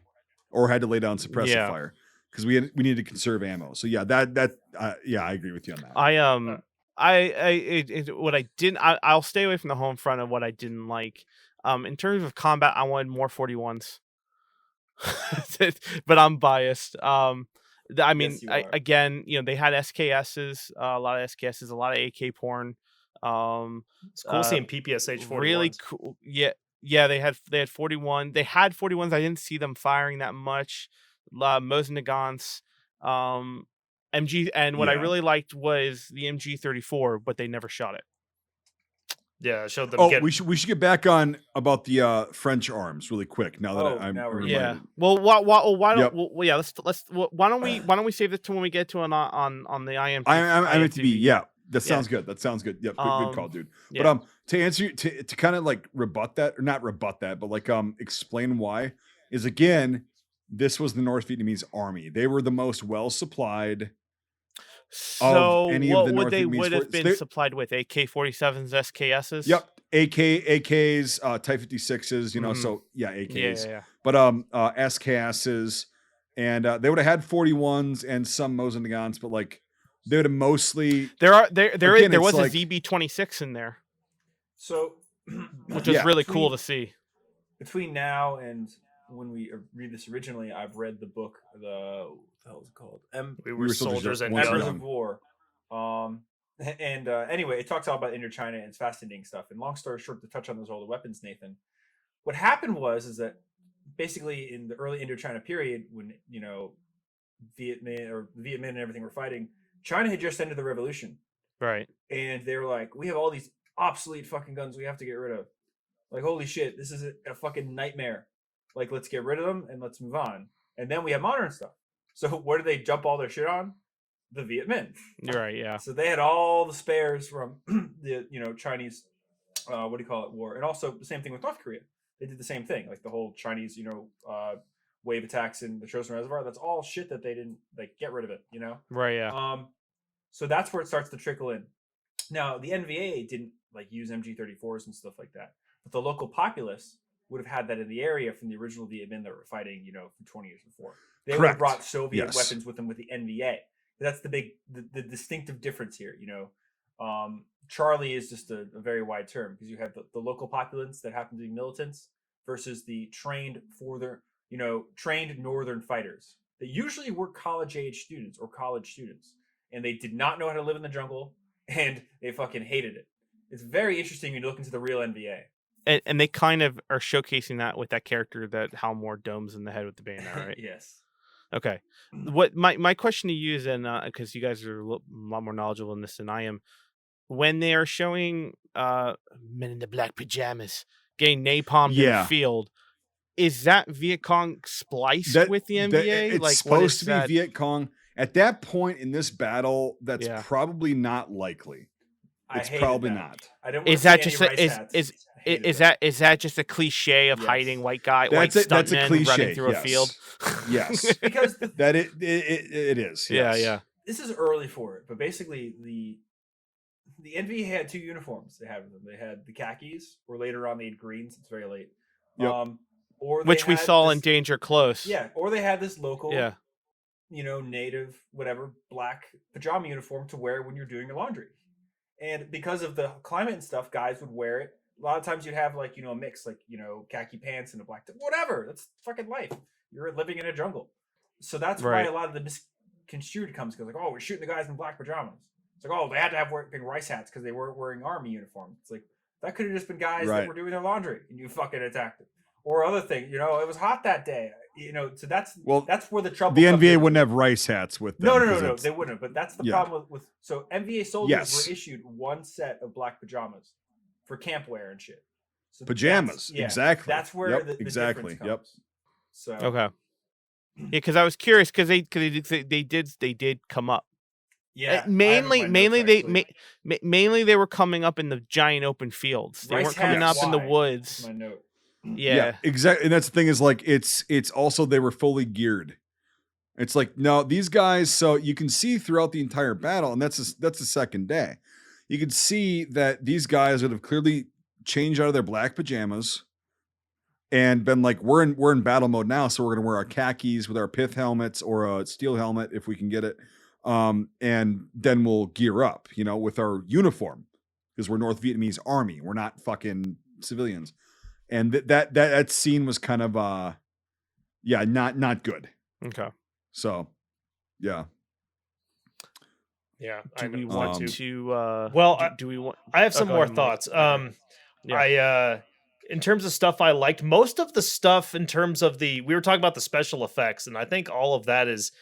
or had to lay down suppressive fire because we needed to conserve ammo. So yeah, I agree with you on that. What I didn't, I'll stay away from the home front of what I didn't like. In terms of combat, I wanted more 41s, but I'm biased. I mean, Yes, you are. again, they had SKSs, a lot of SKSs, a lot of AK porn. It's cool seeing PPSH 41s. Really cool. Yeah, they had 41. They had 41s. I didn't see them firing that much. Mosin-Nagants, MG, and what I Yeah. really liked was the MG34, but they never shot it. Yeah, it showed them. Oh, we should get back on about the French arms really quick. Now that I'm now we're- reminded. Yeah. Well, why don't? Yep. Well, yeah. Why don't we save this to when we get to on the IMTV? IMTV. Yeah, that sounds good. That sounds good. Yep, good call, dude. Yeah. But to answer to kind of like rebut that, or not rebut that, but like explain why is, again, this was the North Vietnamese army. They were the most well supplied. So any what of the would North they Vietnamese would have forces. been supplied with? AK-47s, SKSs. Yep, AKs, Type 56s. You know, Mhm. so yeah, AKs. Yeah. But SKSs, and they would have had 41s and some Mosin-Nagants, but like they would have mostly. There Again, was it's a like- ZB-26 in there, So, which was Yeah. really cool to see. Between now and when we read this originally, I've read the book. What the hell is it called? We were soldiers and Embers young. of War. And anyway, it talks all about Indochina and it's fascinating stuff. And long story short, to touch on those older weapons, Nathan, what happened is that basically in the early Indochina period, when Viet Minh and everything were fighting, China had just ended the revolution, Right. and they were like, "We have all these obsolete fucking guns we have to get rid of. Like, holy shit, this is a fucking nightmare. Like, let's get rid of them and let's move on." And then we have modern stuff. So where do they jump all their shit on? The Viet Minh. You're right. Yeah. So they had all the spares from the Chinese war, and also the same thing with North Korea. They did the same thing, like the whole Chinese wave attacks in the Chosin Reservoir. That's all shit that they didn't get rid of it. Right. Yeah. So that's where it starts to trickle in. Now the NVA didn't use MG34s and stuff like that, but the local populace would have had that in the area from the original Viet Minh that were fighting for 20 years before. They would have Correct. brought Soviet Yes. weapons with them with the NVA. That's the distinctive difference here. Charlie is just a very wide term because you have the local populace that happen to be militants versus the trained trained northern fighters that usually were college age students or college students, and they did not know how to live in the jungle and they fucking hated it. It's very interesting when you look into the real NVA. And they kind of are showcasing that with that character that Hal Moore domes in the head with the bayonet, right? Yes. Okay. What my question to you is, and because you guys are a lot more knowledgeable in this than I am, when they are showing men in the black pajamas getting napalmed in the field, is that Viet Cong spliced with the NVA? It's supposed to be Viet Cong. At that point in this battle, that's probably not likely. It's probably not. I don't. Is that just is that just a cliche of hiding white stuntmen running through a field? Yes, because that it is. Yes. Yeah. This is early for it, but basically the NVA had two uniforms. They had the khakis, or later on they had greens. It's very late. Yep. Which we saw in Danger Close. Yeah, or they had this local, native, whatever, black pajama uniform to wear when you're doing your laundry. And because of the climate and stuff, guys would wear it. A lot of times you'd have a mix, khaki pants and a black whatever. That's fucking life. You're living in a jungle. So that's why a lot of the misconstrued comes, because oh, we're shooting the guys in black pajamas. It's oh, they had to have big rice hats because they weren't wearing army uniforms. It's that could have just been guys that were doing their laundry and you fucking attacked them. Or other thing, it was hot that day. So that's where the trouble. The NVA wouldn't have rice hats with them. No, they wouldn't. But that's the problem with so NVA soldiers were issued one set of black pajamas for camp wear and shit. So pajamas, exactly. That's where the difference comes. So okay, because I was curious because they did come up. Yeah, mainly they were coming up in the giant open fields. They weren't coming up in the woods. My note. Yeah, exactly. And that's the thing is it's also they were fully geared. It's no, these guys. So you can see throughout the entire battle, and that's the second day. You can see that these guys would have clearly changed out of their black pajamas and been we're in battle mode now, so we're gonna wear our khakis with our pith helmets or a steel helmet if we can get it. And then we'll gear up, with our uniform because we're North Vietnamese army. We're not fucking civilians. And that scene was kind of not good. Okay. So Yeah. Yeah. Do we know. want to? Well, do we want? I have Oh, some go more ahead, Mike. thoughts. Yeah. In terms of stuff I liked, most of the stuff in terms of we were talking about the special effects, and I think all of that is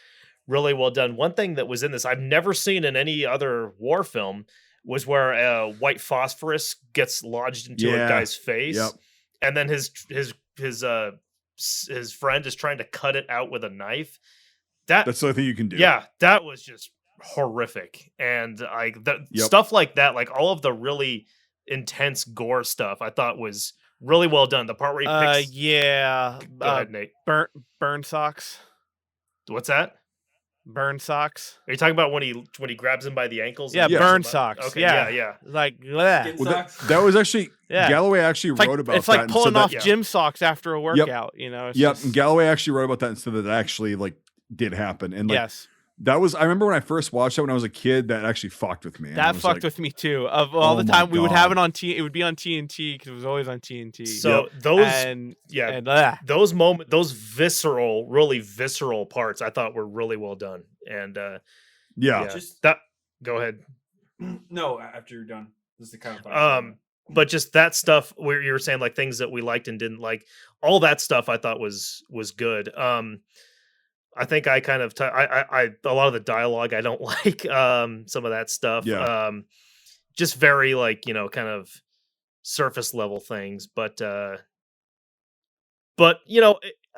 really well done. One thing that was in this I've never seen in any other war film was where white phosphorus gets lodged into a Yeah. guy's face, Yep. and then his friend is trying to cut it out with a knife. That's the only thing you can do. Yeah, that was just horrific, and stuff like that, like all of the really intense gore stuff, I thought was really well done. The part where he picks, Yeah. go ahead, Nate. Burn socks. What's that? Burn socks. Are you talking about when he grabs him by the ankles? Yeah, and picks burn him up? socks. Okay, Yeah. yeah. Like bleh. Well, that was actually Yeah. Galloway actually It's like, wrote about it's that. like and pulling said off that, gym socks after a workout. You know. It's Yep. just- And Galloway actually wrote about that and said that actually like did happen. And like yes. that was I remember when I first watched it when I was a kid, that actually fucked with me. And I That was fucked like, with me too. Of all oh the my time we would have God. it on it would be on TNT because it was always on TNT. So and those really visceral parts, I thought were really well done. And yeah. Just that. Go ahead. no. After you're done, this is the kind of But just that stuff where you were saying like things that we liked and didn't like, all that stuff I thought was good. I think I kind of a lot of the dialogue I don't like, some of that stuff. Yeah. Just very like, kind of surface level things, but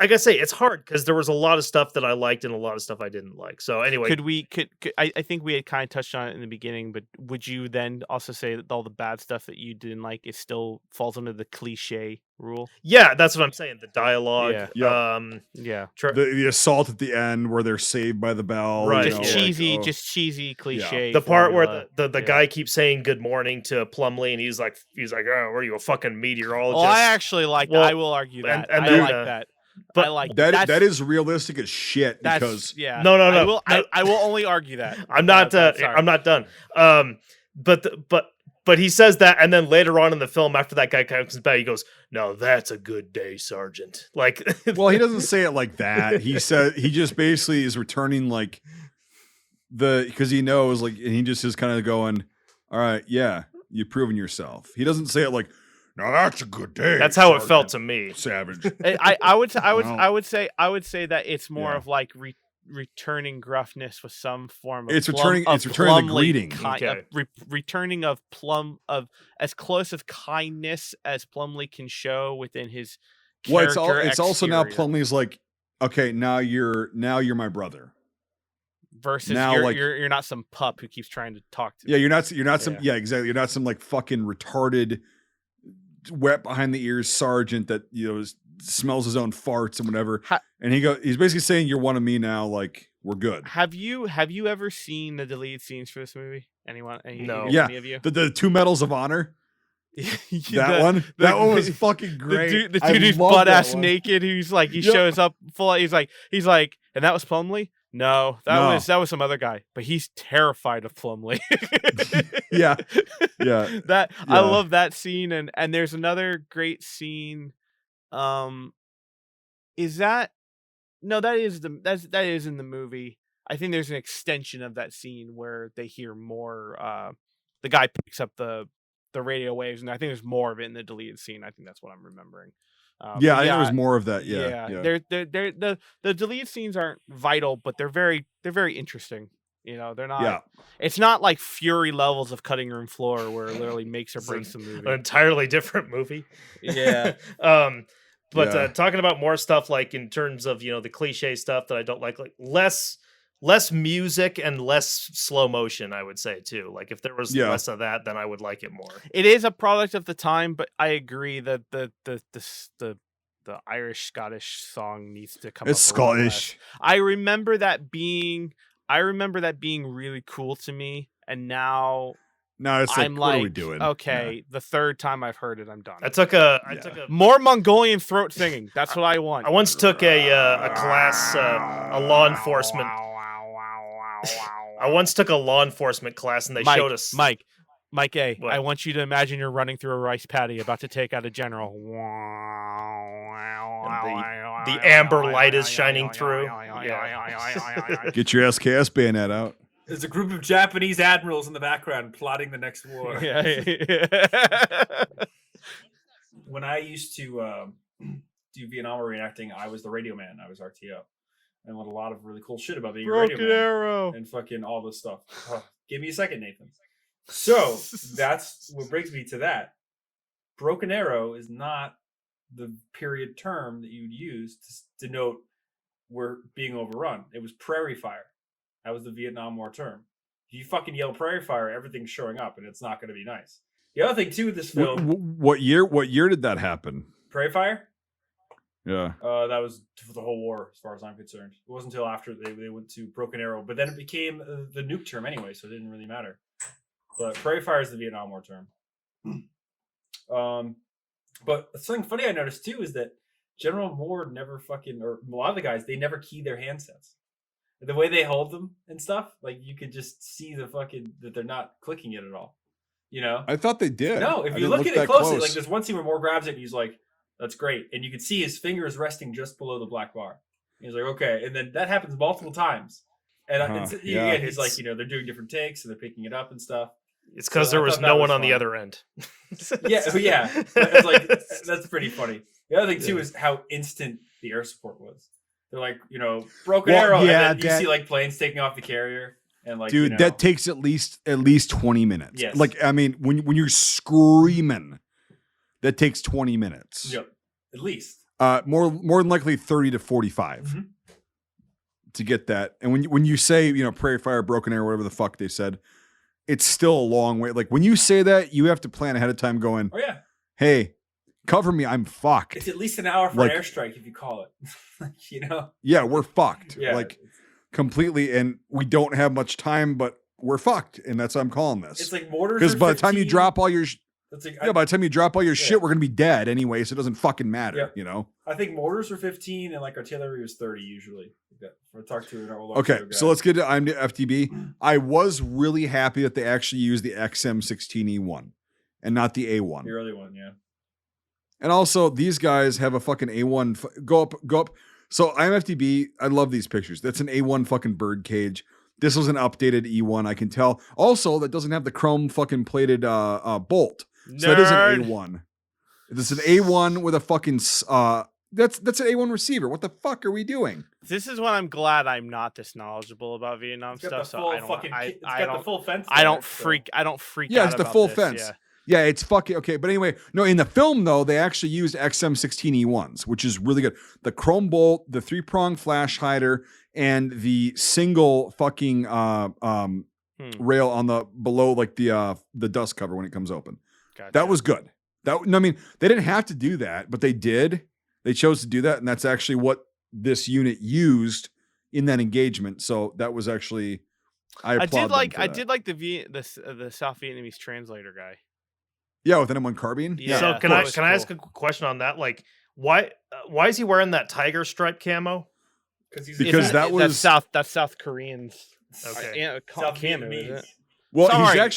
like I say, it's hard because there was a lot of stuff that I liked and a lot of stuff I didn't like. So anyway, could I think we had kind of touched on it in the beginning, but would you then also say that all the bad stuff that you didn't like is still falls under the cliche rule? yeah, that's what I'm saying. The dialogue, Yeah. Yeah. The assault at the end where they're saved by the bell. Right. you Just know, like, cheesy, oh. just cheesy cliche. the part formula. where the guy keeps saying good morning to Plumley, and he's like, oh, what are you, a fucking meteorologist? Oh, I actually like that. I will argue that. and I then, like that. but I like that is realistic as shit because yeah. No. I will only argue that. I'm not. Sorry. I'm not done. But he says that, and then later on in the film, after that guy comes back, he goes, "No, that's a good day, Sergeant." Like, well, he doesn't say it like that. He said he just basically is returning like because he knows like, and he just is kind of going, "All right, yeah, you've proven yourself." He doesn't say it like, "No, that's a good day." that's how it Sergeant felt to me. Savage. I would say Well, I would say that it's more yeah. of like returning gruffness with some form of It's returning the greeting. Okay. Returning of as close of kindness as Plumley can show within his Well, character. it's also now exterior. Plumley's like, okay, now you're my brother. Versus now, you're, like- you're not some pup who keeps trying to talk to Yeah, me. you're not some exactly. You're not some like fucking retarded, wet behind the ears sergeant that smells his own farts and whatever. And he's basically saying you're one of me now. Like we're good. Have you ever seen the deleted scenes for this movie? Anyone? No. Yeah. Any of you? The 2 medals of honor. That one was fucking great. The I dude who's love butt that ass one. naked, who's like he Yep. shows up full. He's like, and that was Plumley. No, that No. was some other guy, but he's terrified of Plumley. Yeah. I Yeah. love that scene, and there's another great scene. Is that no? That is in the movie. I think there's an extension of that scene where they hear more. The guy picks up the radio waves, and I think there's more of it in the deleted scene. I think that's what I'm remembering. I think there was more of that. Yeah. The deleted scenes aren't vital, but they're very interesting. They're not. Yeah. It's not like Fury levels of cutting room floor where it literally makes or breaks the movie. An entirely different movie. Yeah. But talking about more stuff like in terms of the cliche stuff that I don't like less music and less slow motion, I would say too. Like if there was less of that, then I would like it more. It is a product of the time, but I agree that the Irish Scottish song needs to come. It's up a little Scottish. less. I remember that being really cool to me, and now No, it's like, I'm what like, are we doing? okay, the third time I've heard it, I'm done. I took a More Mongolian throat singing. That's what I want. I once took a class, a law enforcement. I once took a law enforcement class, and they showed us Mike A. What? I want you to imagine you're running through a rice paddy about to take out a general. the amber light is shining through. Get your SKS bayonet out. There's a group of Japanese admirals in the background plotting the next war. When I used to do Vietnam reenacting, I was the radio man. I was RTO. And learned a lot of really cool shit about being a radio man. Arrow. And fucking all this stuff. Give me a second, Nathan. So that's what brings me to that. Broken arrow is not the period term that you'd use to denote we're being overrun. It was prairie fire. That was the Vietnam War term. If you fucking yell prairie fire, everything's showing up, and it's not going to be nice. The other thing too with this film, What year did that happen? prairie fire. Yeah. That was for the whole war, as far as I'm concerned. It wasn't until after they went to broken arrow, but then it became the nuke term anyway, so it didn't really matter. But prairie fire is the Vietnam War term. But something funny I noticed too is that General Moore never fucking, or a lot of the guys, they never key their handsets. The way they hold them and stuff, like you could just see the fucking that they're not clicking it at all. You know? I thought they did. No, if you look at it closely, like there's one scene where Moore grabs it and he's like, "That's great," and you can see his fingers resting just below the black bar. He's like, "Okay," and then that happens multiple times. And again, it's like they're doing different takes and they're picking it up and stuff. It's because there was no one on the other end. Yeah. It's like that's pretty funny. The other thing too is how instant the air support was. They're like, broken arrow, and then you see like planes taking off the carrier, and like, dude, that takes at least 20 minutes. Yes. Like, I mean, when you're screaming, that takes 20 minutes. Yep, at least. More than likely 30 to 45 to get that. And when you say prairie fire, broken arrow, whatever the fuck they said, it's still a long way. Like when you say that, you have to plan ahead of time. Going, oh yeah, hey, cover me, I'm fucked. It's at least an hour for an airstrike if you call it. Yeah, we're fucked. Yeah. Like completely, and we don't have much time, but we're fucked, and that's why I'm calling this. It's like mortars. Because by the time you drop all your by the time you drop all your Yeah. shit, we're gonna be dead anyway, so it doesn't fucking matter. Yeah. I think mortars were 15 and like artillery was 30 usually. I talked to an old Okay, guy. so let's get to FTB. I was really happy that they actually used the XM16E1 and not the A1. The early one, yeah. And also, these guys have a fucking A1. Go up. So IMFDB, I love these pictures. That's an A1 fucking bird cage. This was an updated E1, I can tell. Also, that doesn't have the chrome fucking plated bolt. Nerd. So that is an A1. This is an A1 with a fucking that's an A1 receiver. What the fuck are we doing? This is when I'm glad I'm not this knowledgeable about Vietnam stuff. So I don't the full fence. I don't freak out. Yeah, it's the about full this, fence. Yeah. Yeah, it's fucking okay. But anyway, no, in the film though, they actually used XM16E1s, which is really good. The chrome bolt, the 3-prong flash hider, and the single fucking rail on the below like the dust cover when it comes open. Gotcha. That was good. I mean, they didn't have to do that, but they did. They chose to do that, and that's actually what this unit used in that engagement. So that was actually I did like the South Vietnamese translator guy. Yeah, with an M1 carbine. Yeah. So can I ask a question on that? Like, why is he wearing that tiger stripe camo? Because that's South Koreans. Okay. South Vietnamese. Well, Sorry,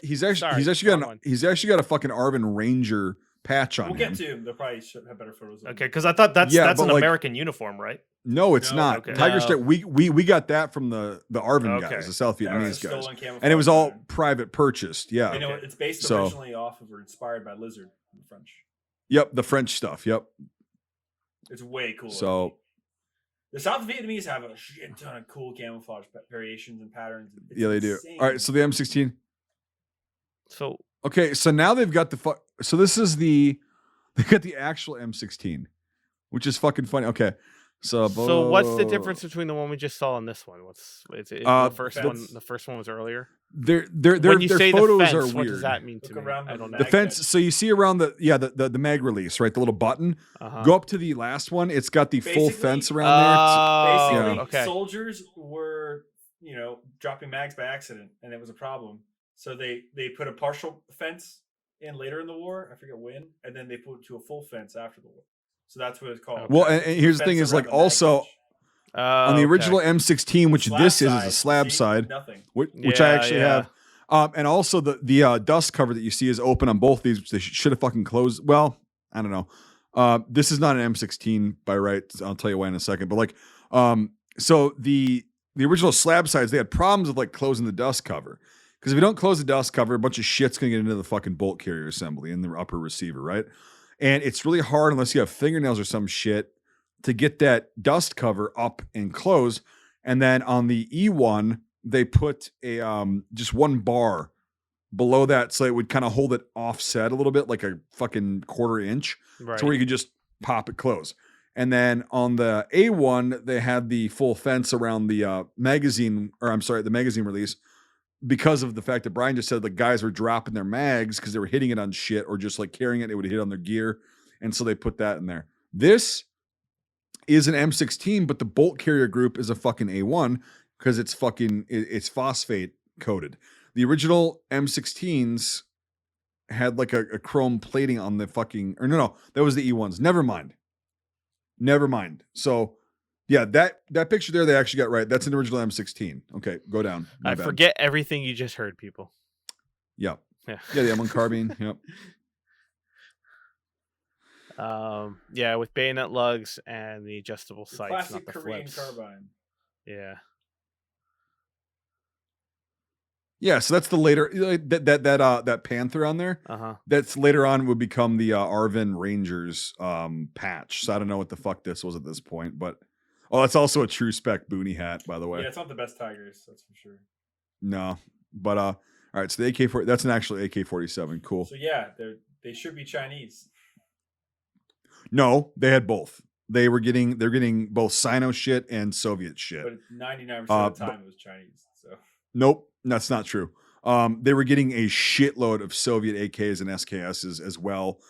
he's actually got a fucking Arvin Ranger patch on him. We'll get to him. They'll probably have better photos. Okay, because I thought that's an American uniform, right? No, it's not. Okay. Tiger Stripe. We got that from the Arvin guys, the South Vietnamese guys, and it was all private purchased. Yeah, it's based originally off of or inspired by Lizard in the French. Yep, the French stuff. Yep, it's way cool. So the South Vietnamese have a shit ton of cool camouflage variations and patterns. Yeah, they do. All right, so the M16. So okay, so now they've got so this is they got the actual M16, which is fucking funny. Okay. So what's the difference between the one we just saw and this one? The first one was earlier. Their when you say photos the fence, are what weird. does that mean to me? around I don't know. The fence. So you see around the mag release, right? The little button. Go up to the last one. It's got the full fence around there. Basically, soldiers were dropping mags by accident, and it was a problem. So they put a partial fence in later in the war. I forget when, and then they put it to a full fence after the war. So that's what it's called. Well, and here's the thing: is like also on the original M16, which this is a slab side, which I actually have, and also the dust cover that you see is open on both these. They should have fucking closed. Well, I don't know. This is not an M16 by right. I'll tell you why in a second. But like, so the original slab sides, they had problems with like closing the dust cover. Because if you don't close the dust cover, a bunch of shit's gonna get into the fucking bolt carrier assembly in the upper receiver, right? And it's really hard unless you have fingernails or some shit to get that dust cover up and close. And then on the E1, they put a just one bar below that so it would kind of hold it offset a little bit, like a fucking quarter inch. Right. So where you could just pop it close. And then on the A1, they had the full fence around the magazine release, because of the fact that Brian just said the guys were dropping their mags because they were hitting it on shit or just like carrying it, it would hit on their gear. And so they put that in there. This is an M16, but the bolt carrier group is a fucking A1 because it's phosphate coated. The original M16s had like a chrome plating on the fucking, or no, that was the E1s. Never mind. So yeah, that picture there, they actually got right. That's an original M16. Okay, go down. I forget everything you just heard, people. Yep. Yeah, the M1 carbine. Yep. Yeah, with bayonet lugs and the adjustable sights, Classic not the Korean flips. carbine. Yeah. Yeah, so that's the later that Panther on there. That's later on would become the Arvin Rangers patch. So I don't know what the fuck this was at this point, but that's also a true spec boonie hat, by the way. Yeah, it's not the best Tigers, that's for sure. No, but all right. So the AK-40, that's an actual AK-47. Cool. So yeah, they should be Chinese. No, they had both. They're getting both Sino shit and Soviet shit. But 99% of the time it was Chinese. So nope. That's not true. They were getting a shitload of Soviet AKs and SKSs as well.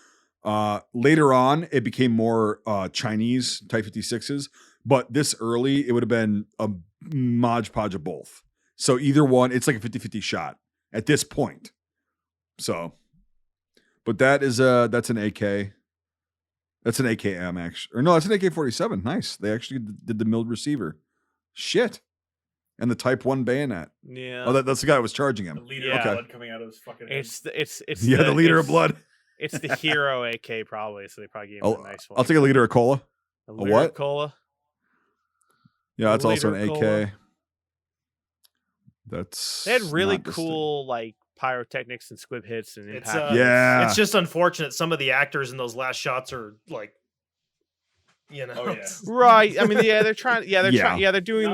Later on, it became more Chinese Type 56s, but this early, it would have been a Mod Podge of both. So either one, it's like a 50-50 shot at this point. So, but that's an AK. That's an AKM, actually. Or no, that's an AK-47. Nice. They actually did the milled receiver. Shit. And the Type 1 bayonet. Yeah. Oh, that's the guy that was charging him. The liter of blood coming out of his fucking head. It's the liter of blood. It's the hero AK probably, so they probably gave him a nice one. I'll take a liter of cola. A what? Of cola. Yeah, that's also an AK. Cola. That's they had really cool like pyrotechnics and squib hits and impact. It's just unfortunate some of the actors in those last shots are like, you know. Oh, yeah. Right. I mean, they're trying. Yeah, they're doing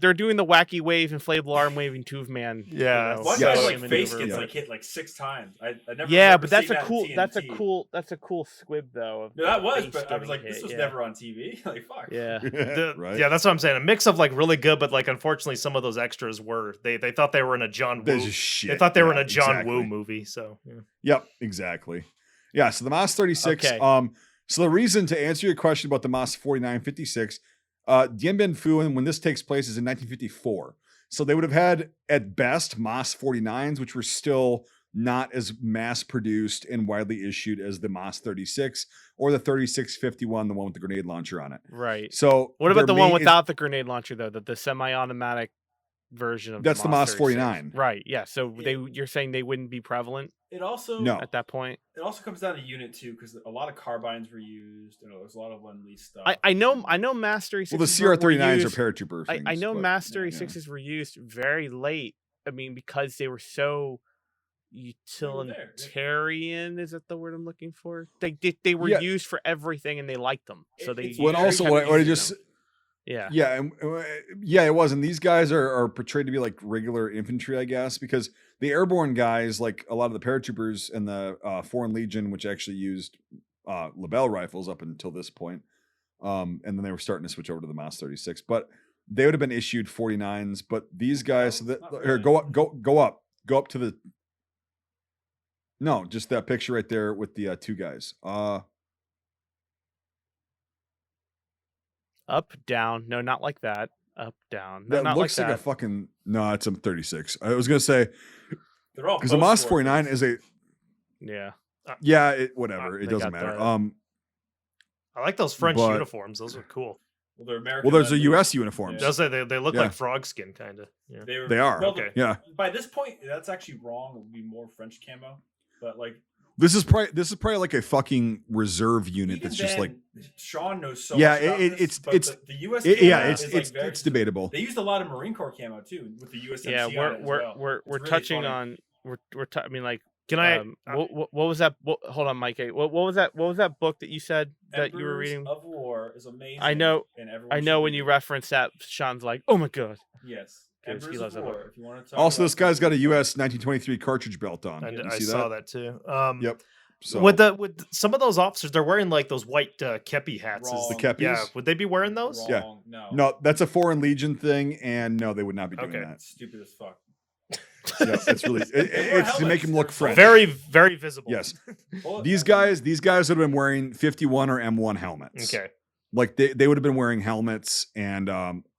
they're doing the wacky wave, inflatable arm waving tube man. Yeah. One Yeah. guy's like face gets like hit like 6 times. I never. Yeah, but seen that's a cool squib though. No, that was, but I was like, this was never on TV. Like, fuck. Yeah. Right? Yeah, that's what I'm saying. A mix of like really good, but like unfortunately some of those extras were they thought they were in a John Woo. They thought they were in a John Woo movie. So. Yeah. Yep. Exactly. Yeah. So the MAS 36. Okay. So the reason to answer your question about the MAS 4956, Dien Bien Phu, when this takes place, is in 1954. So they would have had at best MAS 49s, which were still not as mass produced and widely issued as the MAS 36 or the 3651, the one with the grenade launcher on it. Right. So what about the one without the grenade launcher though? The semi-automatic version of that's the MAS 49. Right. Yeah. So you're saying they wouldn't be prevalent. It also at that point. It also comes down to unit too, because a lot of carbines were used. There's a lot of Lend-Lease stuff. I know MAS 36s. Well, the CR39s are paratrooper things. I know MAS 36s were used very late. I mean, because they were so utilitarian. Is that the word I'm looking for? They were used for everything, and they liked them. So they. Well, also what I just. Yeah, it was. And these guys are portrayed to be like regular infantry, I guess, because the airborne guys, like a lot of the paratroopers and the Foreign Legion, which actually used Lebel rifles up until this point, and then they were starting to switch over to the MAS 36. But they would have been issued 49s. But these guys, go up to the. No, just that picture right there with the two guys. Up, down. No, not like that. Up, down. No, that not looks like a fucking. No, it's a 36. I was gonna say they're all because the MAS 49 is a. Yeah. Whatever. It doesn't matter. I like those French uniforms. Those are cool. Well, they're American. Well, there's a U.S. uniforms. Yeah. They look like frog skin, kind of. Yeah. They are. Well, okay. Yeah. By this point, that's actually wrong. It would be more French camo, but like This is probably like a fucking reserve unit Even that's just like. Sean knows so Yeah, much about it's the US it's debatable. They used a lot of Marine Corps camo too with the USMC. Yeah, on it as well. we're really touching funny. on I mean, like, Can I? what was that? Hold on, Mike. What was that? What was that book that you said that you were Emperors reading? of War is amazing. I know. And I know when you reference that, Sean's like, "Oh my god." Yes. Because he loves Emperors of that book. War. If you want to talk Also, about this guy's got a US 1923 cartridge belt on. I saw that too. Yep. So with some of those officers, they're wearing like those white kepi hats. Wrong. the kepis. Yeah, would they be wearing those? Wrong. Yeah. No. No, that's a Foreign Legion thing, and no, they would not be doing Okay. that. Stupid as fuck. Yeah, it's really it's to make him look French. Very, very visible. Yes. These guys would have been wearing 51 or M1 helmets. Okay. Like they would have been wearing helmets and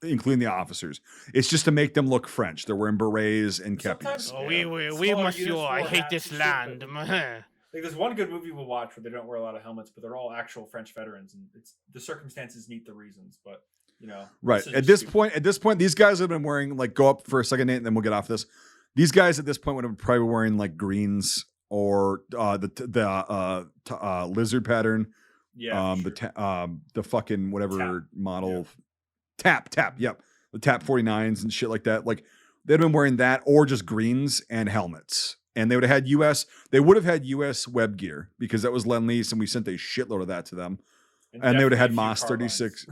including the officers. It's just to make them look French. They're wearing berets and Sometimes- kepis. Oh, Yeah. oui, Smaller monsieur. units I wore hate hats this and shit, land. Like there's one good movie we'll watch where they don't wear a lot of helmets, but they're all actual French veterans, and it's the circumstances need the reasons. But you know, Right. is At this stupid. point, these guys have been wearing like go up for a second, Nate, and then we'll get off this. These guys at this point would have probably wearing like greens or the lizard pattern. Yeah, The fucking whatever Tap. model tap. Yep. The tap 49s and shit like that. Like they'd been wearing that or just greens and helmets. And they would have had US web gear because that was Lend-Lease and we sent a shitload of that to them. And they would have had Moss 36.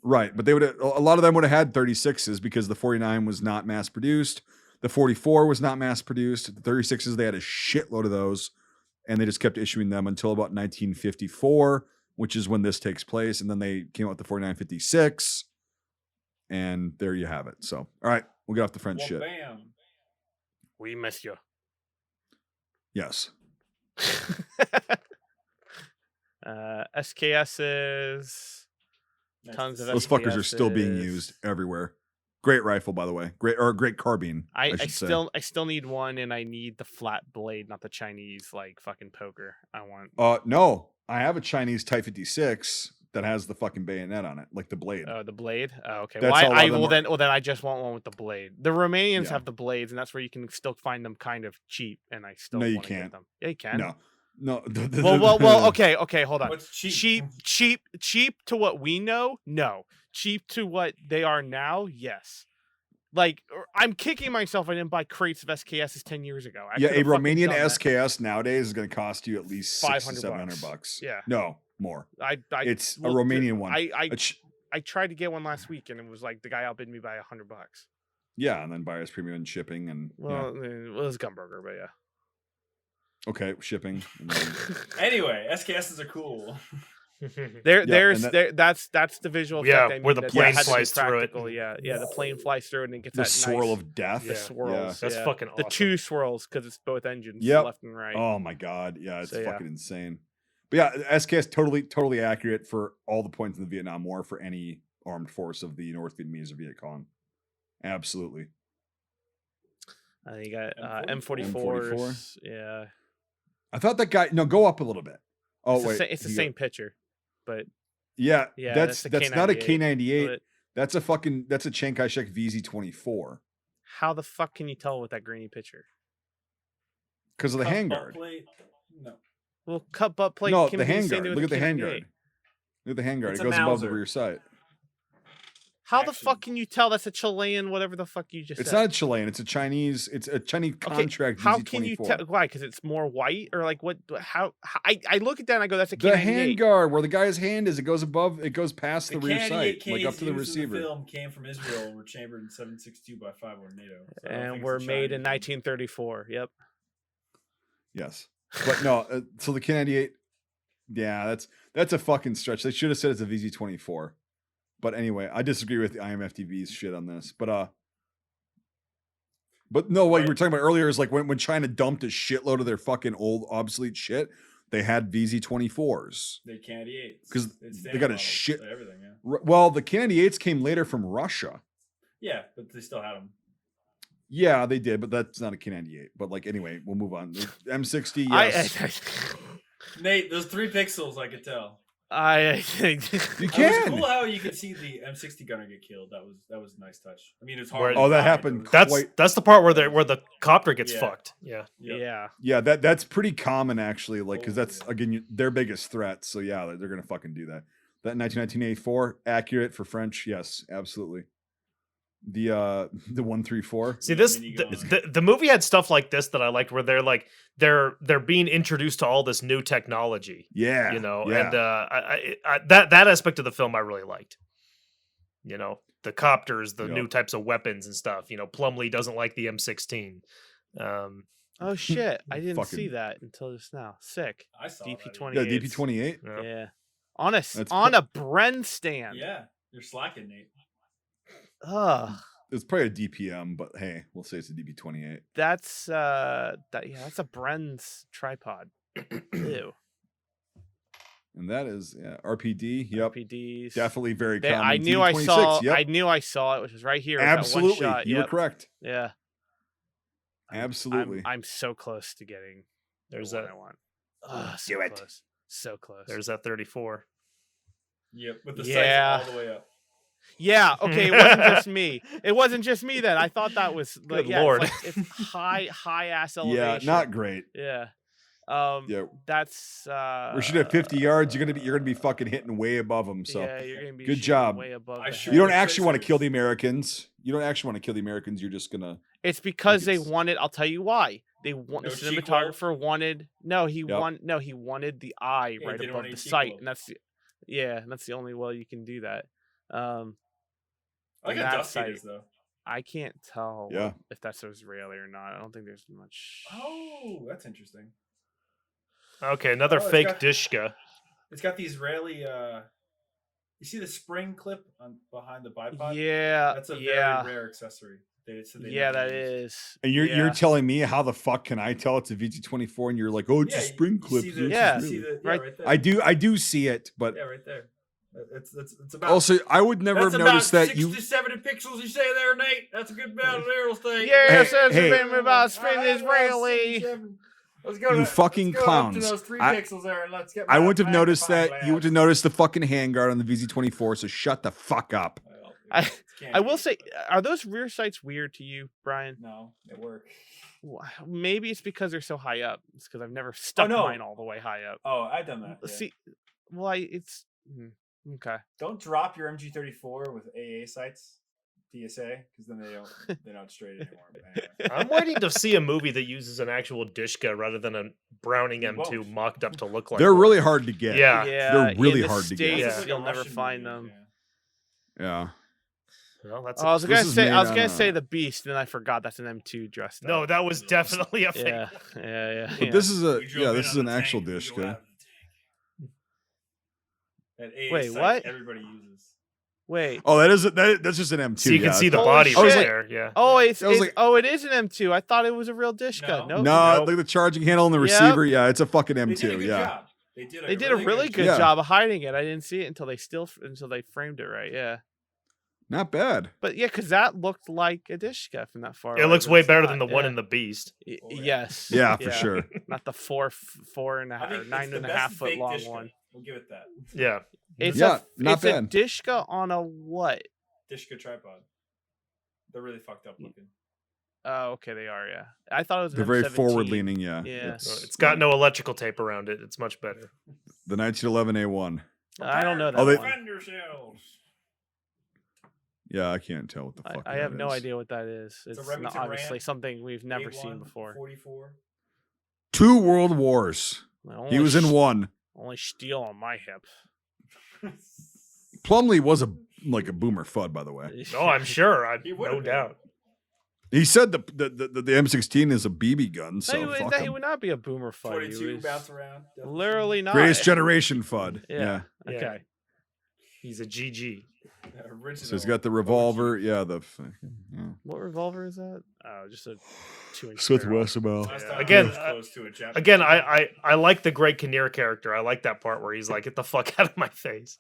Right, but a lot of them would have had 36s because the 49 was not mass produced. The 44 was not mass produced. The 36s, they had a shitload of those, and they just kept issuing them until about 1954, which is when this takes place. And then they came out with the 4956, and there you have it. So, all right, we'll get off the French shit. Bam. Oui, monsieur. Yes. SKSs. Tons of Those fuckers are still being SKSs. used everywhere. Great rifle, by the way. Great carbine. I still need one, and I need the flat blade, not the Chinese like fucking poker. I want. No, I have a Chinese Type 56 that has the fucking bayonet on it, like the blade. Oh, the blade. Oh, okay. That's Well, all of them are- then I just want one with the blade. The Romanians Yeah. have the blades, and that's where you can still find them kind of cheap. And I still No, you wanna get can't. them. Yeah, you can. No. Well. Okay. Hold on. What's cheap? Cheap to what we know. No. Cheap to what they are now. Yes. Like I'm kicking myself. I didn't buy crates of SKSs 10 years ago. Yeah, a could've fucking Romanian done that. SKS nowadays is going to cost you at least $500 $700. Yeah. No, more. It's a looked Romanian at- one. I tried to get one last week, and it was like the guy outbid me by $100. Yeah, and then buyer's premium and shipping and Well, it was Gunburger, but yeah. okay, shipping. And then, Anyway, SKSs are cool. That's the visual effect. Yeah, I mean, where the that plane had to be flies through it. practical. Yeah, the plane flies through it and it gets the that swirl nice, of death. the swirls. That's yeah. fucking The awesome. two swirls because it's both engines, Yep. left and right. Oh my god, yeah, it's So, yeah. fucking insane. But yeah, SKS totally accurate for all the points in the Vietnam War for any armed force of the North Vietnamese or Viet Cong. Absolutely. You got M44s. M44s. Yeah. I thought that guy. No, go up a little bit. Oh wait, it's the same picture, but Yeah, yeah, that's the not a K98, K98. but That's a Chiang Kai-shek VZ-24 how the fuck can you tell with that grainy picture? because of the Cup handguard. plate? No. Well, cut butt plate. No, can the be same handguard. with Look at the K98. handguard. Look at the handguard. It's It a goes above the Mauser. rear sight. How the Actually- fuck can you tell that's a Chilean? Whatever the fuck you just It's said. not a Chilean. It's a Chinese. It's a Chinese contract. How VZ-24. can you tell? Why? Because it's more white, or like what? How I look at that and I go, that's a The K98. handguard where the guy's hand is, it goes above. It goes past the rear K98 sight, Ks like up to the used in receiver. film came from Israel and were chambered in 7.62 by 5 NATO. So I don't And think were it's a made in Chinese one. 1934. Yep. Yes, but no. So the K98. Yeah, that's a fucking stretch. They should have said it's a VZ-24. But anyway, I disagree with the IMFDB's shit on this. But no, what you were talking about earlier is like when China dumped a shitload of their fucking old obsolete shit, they had VZ-24s. They K98s. 'Cause It's they standard got a models, shit- so everything, yeah. Well, the K98s came later from Russia. Yeah, but they still had them. Yeah, they did, but that's not a K98. But like anyway, we'll move on. The M60, yes. Nate, those 3 pixels, I could tell. I think You It was can. cool how you could see the M60 gunner get killed. That was a nice touch. I mean, it's hard. Oh, to that find, happened but it was- That's the part where the copter gets Yeah. fucked. Yeah. Yep. Yeah, that's pretty common actually. Like, because Oh, that's yeah. again their biggest threat. So yeah, they're gonna fucking do that. That 1984 accurate for French. Yes, absolutely. The 134. See, Yeah, this minigun. the movie had stuff like this that I liked, where they're being introduced to all this new technology. Yeah, You know, yeah. and that aspect of the film I really liked. You know, the copters, the Yep. new types of weapons and stuff. You know, Plumley doesn't like the M16. Oh shit! I didn't see Fucking- that until just now. Sick. I saw DP20. yeah, 28s. DP28. Yeah. Yeah. On a That's a Bren stand. Yeah, you're slacking, Nate. Ugh. It's probably a DPM, but hey, we'll say it's a DP28. That's that's a Bren's tripod. Ew. And that is RPD. Yep, PDs. definitely very They, common. I knew I D26, saw. Yep, I knew I saw it, which was right here. It was that one absolutely. shot. You were Yep. correct. Yeah. Absolutely. I'm so close to getting. There's the one that. I want. Ugh, so Do it. close. So close. There's that 34. Yep, with the Yeah. sights all the way up. Yeah. Okay. It wasn't just me. It wasn't just me then. I thought that was. Like, Good yeah, lord. it's high ass elevation. Yeah, not great. Yeah. Yeah, That's. we're shooting at 50 yards. You're gonna be fucking hitting way above them. So yeah, you're gonna be good shooting job. Way above. I the sure you don't head. actually want to kill the Tracers. Americans. You don't actually want to kill the Americans. You're just gonna. It's because they it's- wanted. I'll tell you why. They want No the cheek cinematographer wanted. No, he Yep. he wanted the eye Yeah, he right didn't above want the any cheek sight, glow. and that's the only way you can do that. I like And how that dusty it sight- is, though. I can't tell Yeah. if that's Israeli or not. I don't think there's much. Oh, that's interesting. Okay, another Oh, it's fake got- Dishka. It's got the Israeli. You see the spring clip behind the bipod? Yeah, That's a very yeah, rare accessory. So they yeah. never That use. is. And you're yeah. telling me how the fuck can I tell it's a VG24 and you're like, oh, it's a Yeah, spring you clip. see it's the- Yeah. you see Israeli. the- yeah, Right. right there. I do see it, but Yeah, right there. It's about. also I would never that's have about noticed that 60 you. to 70 pixels. You say there, Nate. That's a good amount of real estate. Yeah, Hey, says hey. about spin Israeli. Let's go You to, fucking let's go clowns. Up to those 3 I- pixels there, and let's get. I my wouldn't have noticed magnifying that. You would have glass. noticed the fucking handguard on the VZ24. So shut the fuck up. Well, I- it can't I be. will say, are those rear sights weird to you, Brian? No, they work. Maybe it's because they're so high up. It's because I've never stuck no. mine all the way high up. Oh, I've done that. Yeah. See, well, it's okay. Don't drop your MG34 with AA sights, DSA, because then they're not straight anymore. But anyway. I'm waiting to see a movie that uses an actual Dishka rather than a Browning You M2 won't. mocked up to look like They're one. really hard to get. Yeah. They're really in the hard to get. States, Yeah. It's like a You'll never Russian find movie, them. yeah. Yeah. Well, that's Oh, I was This gonna is say, made I was on gonna a- say the Beast, and then I forgot that's an M2 dressed no, up. that was definitely a fake. Yeah, one. yeah. But this is a We drove yeah. in This is on an the actual tank, we drove Dishka. out of the tank. That AA Wait, sight what? Everybody uses. Wait. Oh, that's just an M2. So you can yeah, see the it's- Holy body shit. right I was like- there. Yeah. Oh, it's, I was it's like- oh, it is an M2. I thought it was a real Dishka. No. Nope. No, Nope. look at the charging handle and the Yep. receiver. Yeah, it's a fucking They did a M2. good Yeah. job. They They did a really good Yeah. job of hiding it. I didn't see it until they framed it right. Yeah, Not bad. but yeah, because that looked like a Dishka from that far. It away, looks but way it's better not, than the one yeah. in the Beast. Y- Oh, yeah. Yes. Yeah, for sure. Not the four and a I half, think or it's 9 the and a best half foot fake long Dishka. one. We'll give it that. Yeah. It's Yeah, a not it's a bad. Dishka on a what? Dishka tripod. They're really fucked up looking. Oh, okay, they are. Yeah, I thought it was. An They're very M17. forward leaning. Yeah. Yeah. It's got no electrical tape around it. It's much better. The 1911 A1. I don't know that Oh, they- one. Defend yourselves. Yeah, I can't tell what the fuck. I that have no is. idea what that is. It's a It's Remington obviously Ram, something we've never seen A1, before. 44. 2 World Wars. He Only was in sh- one. Only steel on my hip. Plumley was a boomer fud, by the way. Oh, I'm sure. He would No have been. doubt. He said the M16 is a BB gun. So No, fuck he him. would not be a boomer fud. 22 bounce around. definitely. Literally not. Greatest generation fud. Yeah. Yeah. Okay. He's a GG. Original. So he's got the revolver. Yeah, the yeah. What revolver is that? Oh, just a 2-inch. Smith barrel. Wesson. Last time Again, I was close to a Japanese Again, rifle. I like the Greg Kinnear character. I like that part where he's like, "Get the fuck out of my face."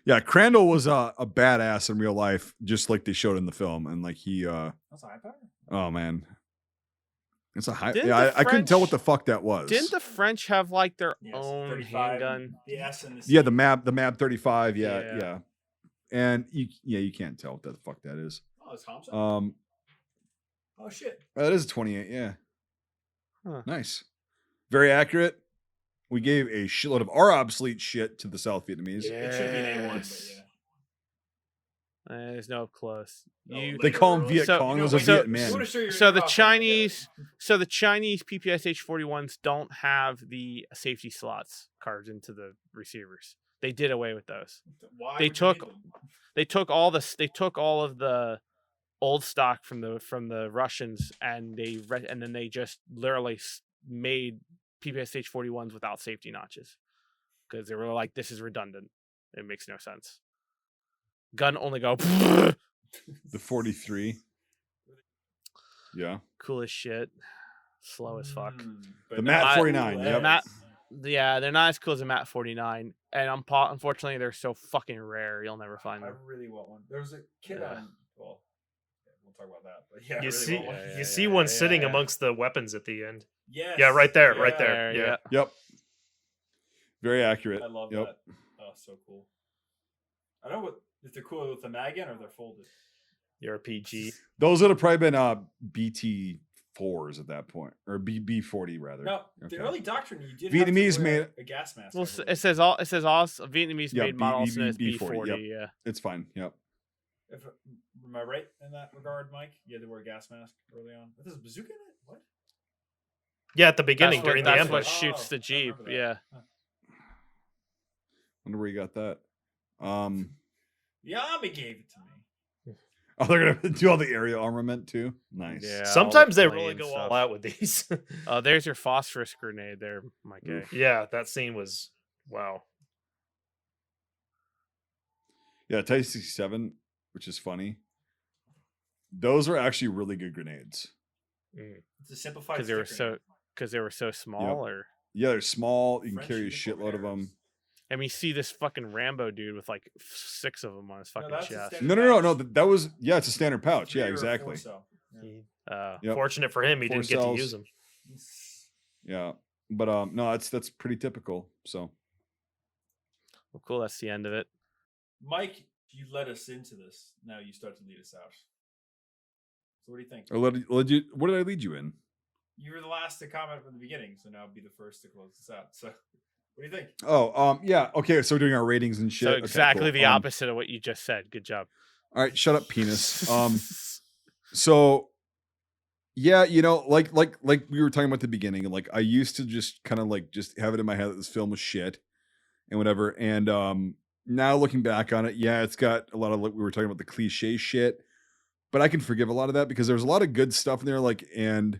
Yeah, Crandall was a badass in real life, just like they showed in the film, and like he. That's high power. Oh man, It's a high. Didn't Yeah, the I couldn't tell what French- the fuck that was. Didn't the French have like their Yes, own 35, handgun? The S and the C. Yeah, the MAB 35. Yeah, Yeah. yeah. And you can't tell what the fuck that is. Oh, it's Thompson. Oh shit. That is a 28. Yeah. Huh. Nice. Very accurate. We gave a shitload of our obsolete shit to the South Vietnamese. Yeah. It should be an A1, but yeah. There's no up close. No, You, They call them So- Viet so- Cong. you Those know, are so- Viet you men. wanna show your So the cross- Chinese, so the Chinese PPS H41s don't have the safety slots carved into the receivers. They did away with those. Why They would you need took- them? They took all of the old stock from the Russians, and then they just literally made PPS H41s without safety notches because they were like, this is redundant. It makes no sense. Gun only go The 43. Yeah. cool as shit, slow as fuck. But The not Mat as 49, cool yep. as- Mat- Yeah, they're not as cool as a Mat 49, and unfortunately they're so fucking rare. You'll never find I them. really want one. There was a kid Yeah. on. Well, yeah, we'll talk about that. But yeah, I You really see, want one. Yeah, you see yeah, one yeah, sitting yeah. amongst the weapons at the end. Yes. Yeah, right there, right there. There, Yeah. Yep. Very accurate. I love Yep. that. Oh, so cool. I don't know if they're cool with the mag in or they're folded. Your RPG. Those would have probably been BT4s at that point, or B40 rather. No, Okay. the early doctrine you did Vietnamese have to wear made- a gas mask. Well, I believe. it says all Vietnamese Yeah, made model also known as B40, B40. yep. Yeah. It's fine. Yep. Am I right in that regard, Mike? You had to wear a gas mask early on. There's a bazooka in it. What? Yeah, at the beginning That's what, during the that's ambush. what shoots Oh, the I Jeep. remember that. Yeah. Wonder where you got that. The army gave it to me. Oh, they're gonna do all the area armament too. Nice. Yeah. Sometimes they all the really plane go stuff. all out with these. Oh, there's your phosphorus grenade there, Mike. A. Oof. Yeah, that scene was wow. Yeah, Type 67, which is funny. Those are actually really good grenades. It's a simplified Because they were sticker. so small, or Yeah, they're small. You can French carry a uniform shitload of bearers. them. and we see this fucking Rambo dude with like 6 of them on his fucking that's a chest. standard No. That was It's a standard pouch. Three Yeah, or exactly. 4 cell. Yeah. Yep. Fortunate for him, he 4 didn't get cells. to use them. Yeah, but no, that's pretty typical. So Well, cool. That's the end of it. Mike, you led us into this. Now you start to lead us out. So what do you think? what did I lead you in? You were the last to comment from the beginning, so now be the first to close this out. So what do you think? Oh, yeah. Okay, so we're doing our ratings and shit. So Okay, exactly cool. the opposite of what you just said. Good job. All right, shut up, penis. So yeah, like we were talking about at the beginning, like I used to just kind of like just have it in my head that this film was shit and whatever. And now looking back on it, yeah, it's got a lot of like we were talking about the cliche shit, but I can forgive a lot of that because there's a lot of good stuff in there, like and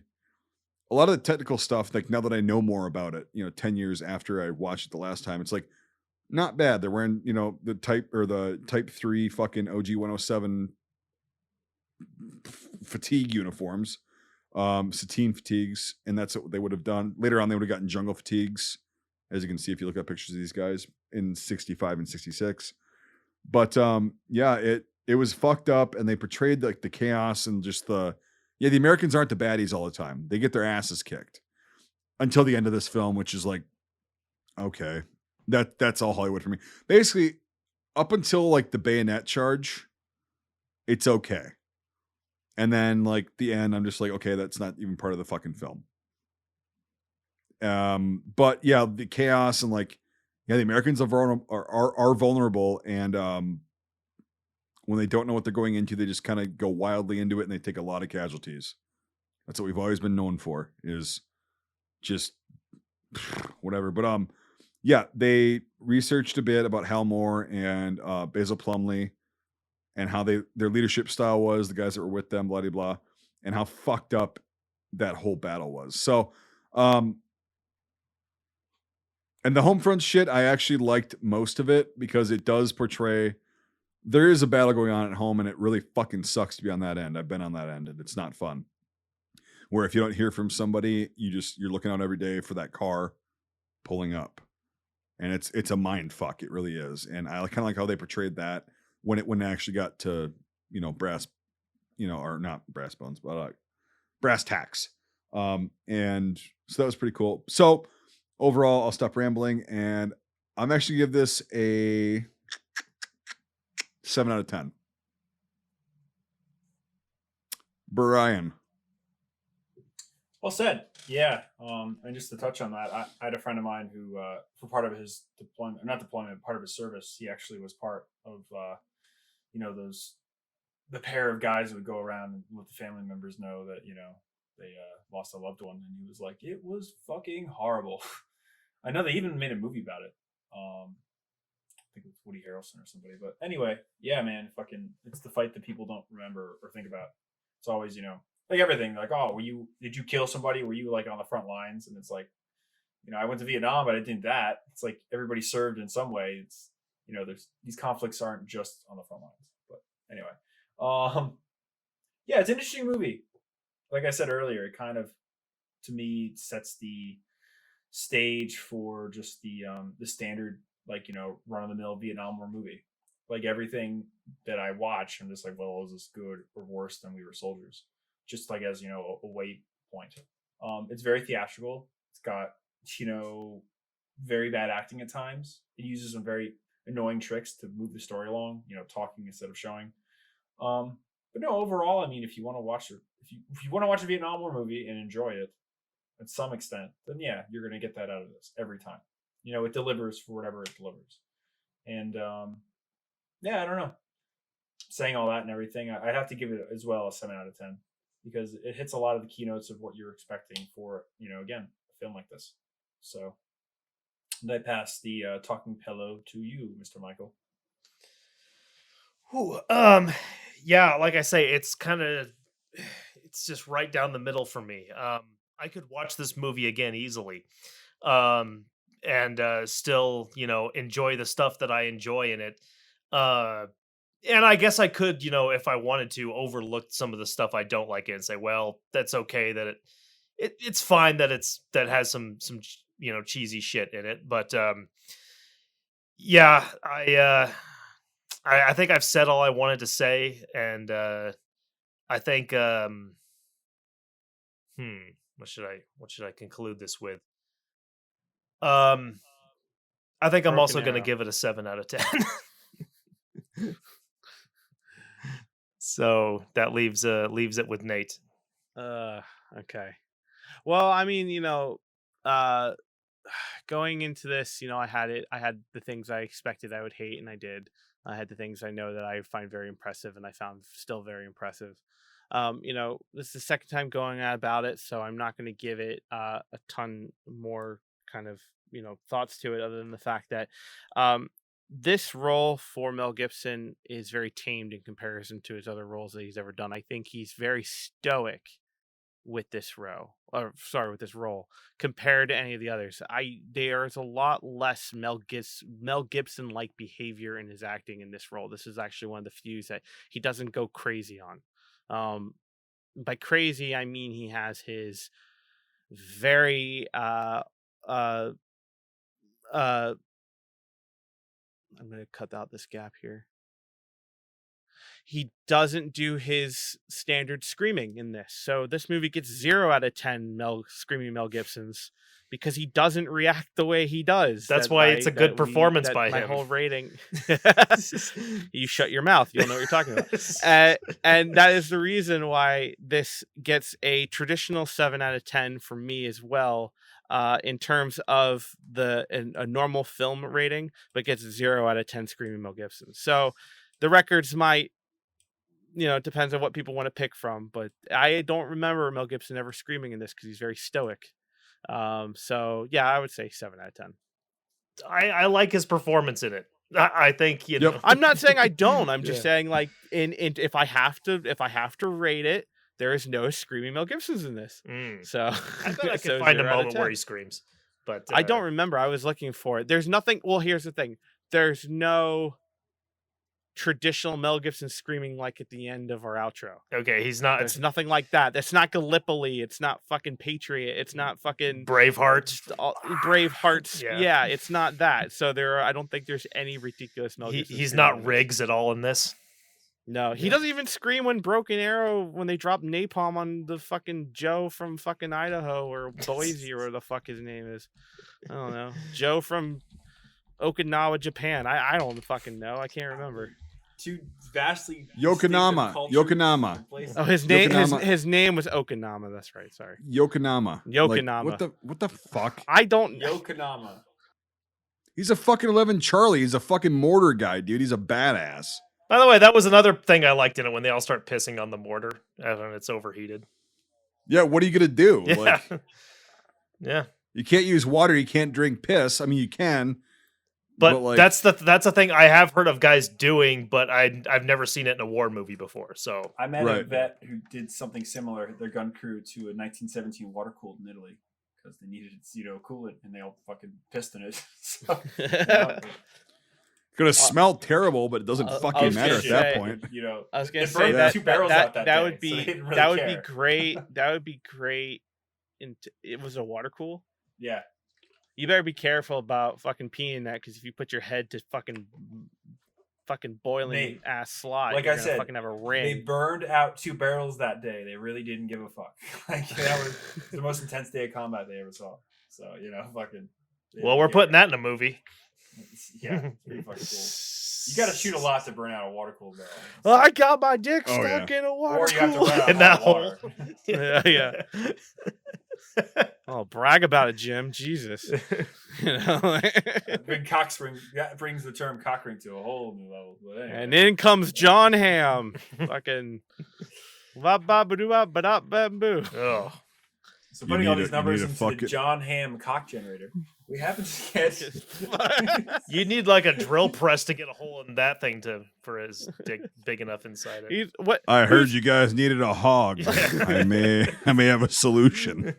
a lot of the technical stuff, like now that I know more about it, 10 years after I watched it the last time, it's like not bad. They're wearing, the type 3 fucking OG 107 fatigue uniforms, sateen fatigues, and that's what they would have done. Later on, they would have gotten jungle fatigues, as you can see if you look at pictures of these guys in 65 and 66. But yeah, it was fucked up, and they portrayed like the chaos and just the Americans aren't the baddies all the time. They get their asses kicked until the end of this film, which is like, okay, that's all Hollywood for me. Basically, up until like the bayonet charge, it's okay. And then like the end, I'm just like, okay, that's not even part of the fucking film. But yeah, the chaos and like, yeah, the Americans are vulnerable, and when they don't know what they're going into, they just kind of go wildly into it, and they take a lot of casualties. That's what we've always been known for, is just whatever. But yeah, they researched a bit about Hal Moore and Basil Plumley and how their leadership style was, the guys that were with them, blah, blah, blah, and how fucked up that whole battle was. So, and the Homefront shit, I actually liked most of it because it does portray there is a battle going on at home, and it really fucking sucks to be on that end. I've been on that end, and it's not fun. Where if you don't hear from somebody, you're looking out every day for that car pulling up, and it's a mind fuck. It really is, and I kind of like how they portrayed that when it actually got to brass, or not brass bones, but brass tacks. And so that was pretty cool. So overall, I'll stop rambling, and I'm actually gonna give this a 7 out of 10. Brian. Well said. Yeah. And just to touch on that, I had a friend of mine who, for part of his deployment, not deployment, part of his service, he actually was part of, the pair of guys that would go around and let the family members know that, they lost a loved one. And he was like, it was fucking horrible. I know they even made a movie about it. I think it's Woody Harrelson or somebody. But anyway, yeah, man, it's the fight that people don't remember or think about. It's always, like everything, like, oh, did you kill somebody? Were you like on the front lines? And it's like, I went to Vietnam, but I didn't that. It's like everybody served in some way. It's, there's these conflicts aren't just on the front lines. But anyway, yeah, it's an interesting movie. Like I said earlier, it kind of, to me, sets the stage for just the standard, like, run of the mill Vietnam War movie. Like everything that I watch, I'm just like, well, is this good or worse than We Were Soldiers? Just like as a weight point. It's very theatrical. It's got very bad acting at times. It uses some very annoying tricks to move the story along. Talking instead of showing. But no, overall, I mean, if you want to watch if you want to watch a Vietnam War movie and enjoy it at some extent, then yeah, you're going to get that out of this every time. It delivers for whatever it delivers. And yeah, I don't know. Saying all that and everything, I'd have to give it as well a 7 out of 10 because it hits a lot of the keynotes of what you're expecting for, again, a film like this. So I pass the talking pillow to you, Mr. Michael. Ooh, yeah, like I say, it's just right down the middle for me. I could watch this movie again easily, and still, enjoy the stuff that I enjoy in it. And I guess I could, if I wanted to, overlook some of the stuff I don't like it and say, well, that's okay. That it's fine that that has some cheesy shit in it. But yeah, I think I've said all I wanted to say, and I think what should I conclude this with? I think I'm also going to give it a 7 out of 10. So that leaves it with Nate. Okay. Well, I mean, going into this, I had the things I expected I would hate, and I did. I had the things I know that I find very impressive, and I found still very impressive. This is the second time going about it, so I'm not going to give it a ton more kind of, thoughts to it, other than the fact that this role for Mel Gibson is very tamed in comparison to his other roles that he's ever done. I think he's very stoic with this role compared to any of the others. There's a lot less Mel Gibson like behavior in his acting in this role. This is actually one of the few that he doesn't go crazy on. By crazy, I mean he has his very I'm going to cut out this gap here. He doesn't do his standard screaming in this. So this movie gets 0 out of 10 screaming Mel Gibsons because he doesn't react the way he does. That's why it's a good performance by him. My whole rating. You shut your mouth. You'll know what you're talking about. And that is the reason why this gets a traditional 7 out of 10 for me as well. In terms of a normal film rating, but gets 0 out of 10 screaming Mel Gibson. So the records might, it depends on what people want to pick from, but I don't remember Mel Gibson ever screaming in this because he's very stoic. So yeah, I would say 7 out of 10. I like his performance in it. I think, Yep. I'm not saying I don't. I'm just saying, like, if I have to rate it, there is no screaming Mel Gibson's in this. So I bet I could find a moment where he screams, but I don't remember. I was looking for it. There's nothing. Well, here's the thing. There's no traditional Mel Gibson screaming like at the end of our outro. Okay, he's not. There's nothing like that. It's not Gallipoli. It's not fucking Patriot. It's not fucking Braveheart. Bravehearts. Yeah, it's not that. So I don't think there's any ridiculous Mel Gibson. He's not Riggs at all in this. No, he doesn't even scream when Broken Arrow when they drop napalm on the fucking Joe from fucking Idaho or Boise or where the fuck his name is. I don't know. Joe from Okinawa, Japan. I don't fucking know. I can't remember. Two vastly Yokonama. Yokonama. Oh, his name was Okinama. That's right. Sorry. Yokonama. Yokonama. Like, what the fuck? I don't. Yokonama. He's a fucking 11 Charlie. He's a fucking mortar guy, dude. He's a badass. By the way, that was another thing I liked in it when they all start pissing on the mortar when it's overheated. Yeah, what are you gonna do? Yeah. Like, yeah. you can't use water. You can't drink piss. I mean, you can, but like, that's the thing I have heard of guys doing, but I've never seen it in a war movie before. So I met a vet who did something similar. Their gun crew to a 1917 water cooled in Italy because they needed to cool it, and they all fucking pissed in it. So, gonna smell terrible, but it doesn't fucking matter at that point. I was gonna say that 2 barrels out that would be day, so that would be great. That would be great. It was a water cool. Yeah. You better be careful about fucking peeing that because if you put your head to fucking boiling ass slot, like you're I said, fucking have a ring. They burned out 2 barrels that day. They really didn't give a fuck. Like that was the most intense day of combat they ever saw. So fucking. Well, we're putting that in a movie. Yeah, it's pretty fucking cool. You got to shoot a lot to burn out a water cooled barrel. Well, I got my dick stuck in a water Or you have to cooler. run out In that of water. Yeah. Oh, brag about it, Jim. Jesus. Big cock spring brings the term cock ring to a whole new level. But anyway. And in comes John Hamm. Fucking. Bamboo. Oh. So putting all these numbers into the John Hamm cock generator, we happen to get. You need like a drill press to get a hole in that thing for his dick big enough inside it. I heard you guys needed a hog. I may have a solution.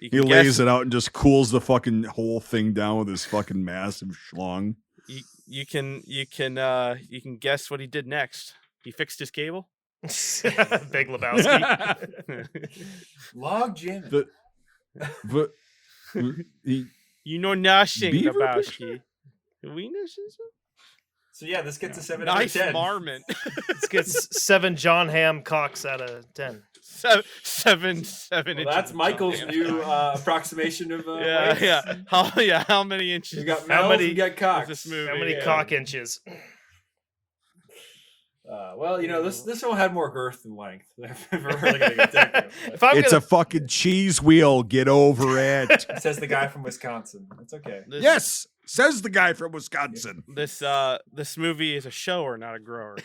He lays it out and just cools the fucking whole thing down with his fucking massive schlong. You can guess what he did next. He fixed his cable. Big Lebowski. Log jam. But you know nothing, Beaver Lebowski. We know. So yeah, this gets a 7 nice out of 10. marmot. This gets 7 John Hamm cocks out of 10. Seven. Well, that's Michael's new approximation of weights. How many inches? You got males, you got cocks. This movie, How many cock inches? Well, this one had more girth than length. If we're really gonna get technical. It's a fucking cheese wheel. Get over it. Says the guy from Wisconsin. It's okay. Yes, says the guy from Wisconsin. This movie is a shower, not a grower.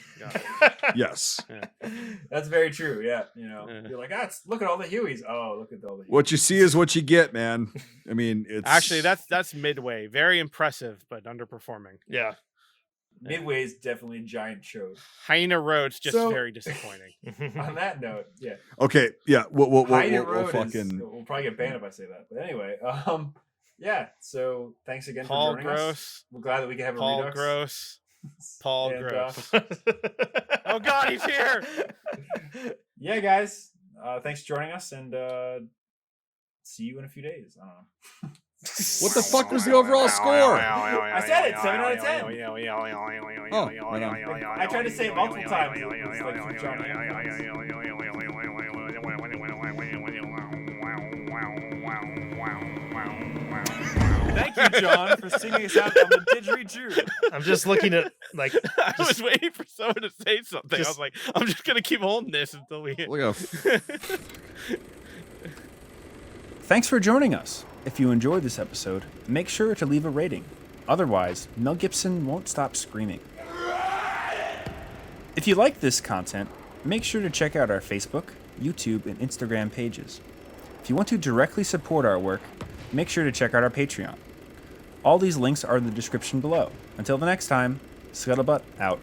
Yes. Yeah. That's very true. Yeah. You're like, look at all the Hueys. Oh, look at all the Hueys. What you see is what you get, man. I mean, it's actually that's Midway. Very impressive, but underperforming. Yeah. Midway is definitely a giant show. Hyena Road's just very disappointing. On that note, yeah. Okay, yeah. We'll fucking. We'll probably get banned if I say that. But anyway, yeah. So thanks again for joining us. We're glad that we can have a Redux. Paul Gross. Oh God, he's here. Yeah, guys. Thanks for joining us, and see you in a few days. I don't know. What the fuck was the overall score? I said it, 7 out of 10. I tried to say it multiple times. Thank you, John, for singing us out on the didgeridoo. I'm just looking at I was waiting for someone to say something. I was like, I'm just gonna keep holding this until we hit. Thanks for joining us. If you enjoyed this episode, make sure to leave a rating. Otherwise, Mel Gibson won't stop screaming. If you like this content, make sure to check out our Facebook, YouTube, and Instagram pages. If you want to directly support our work, make sure to check out our Patreon. All these links are in the description below. Until the next time, Scuttlebutt out.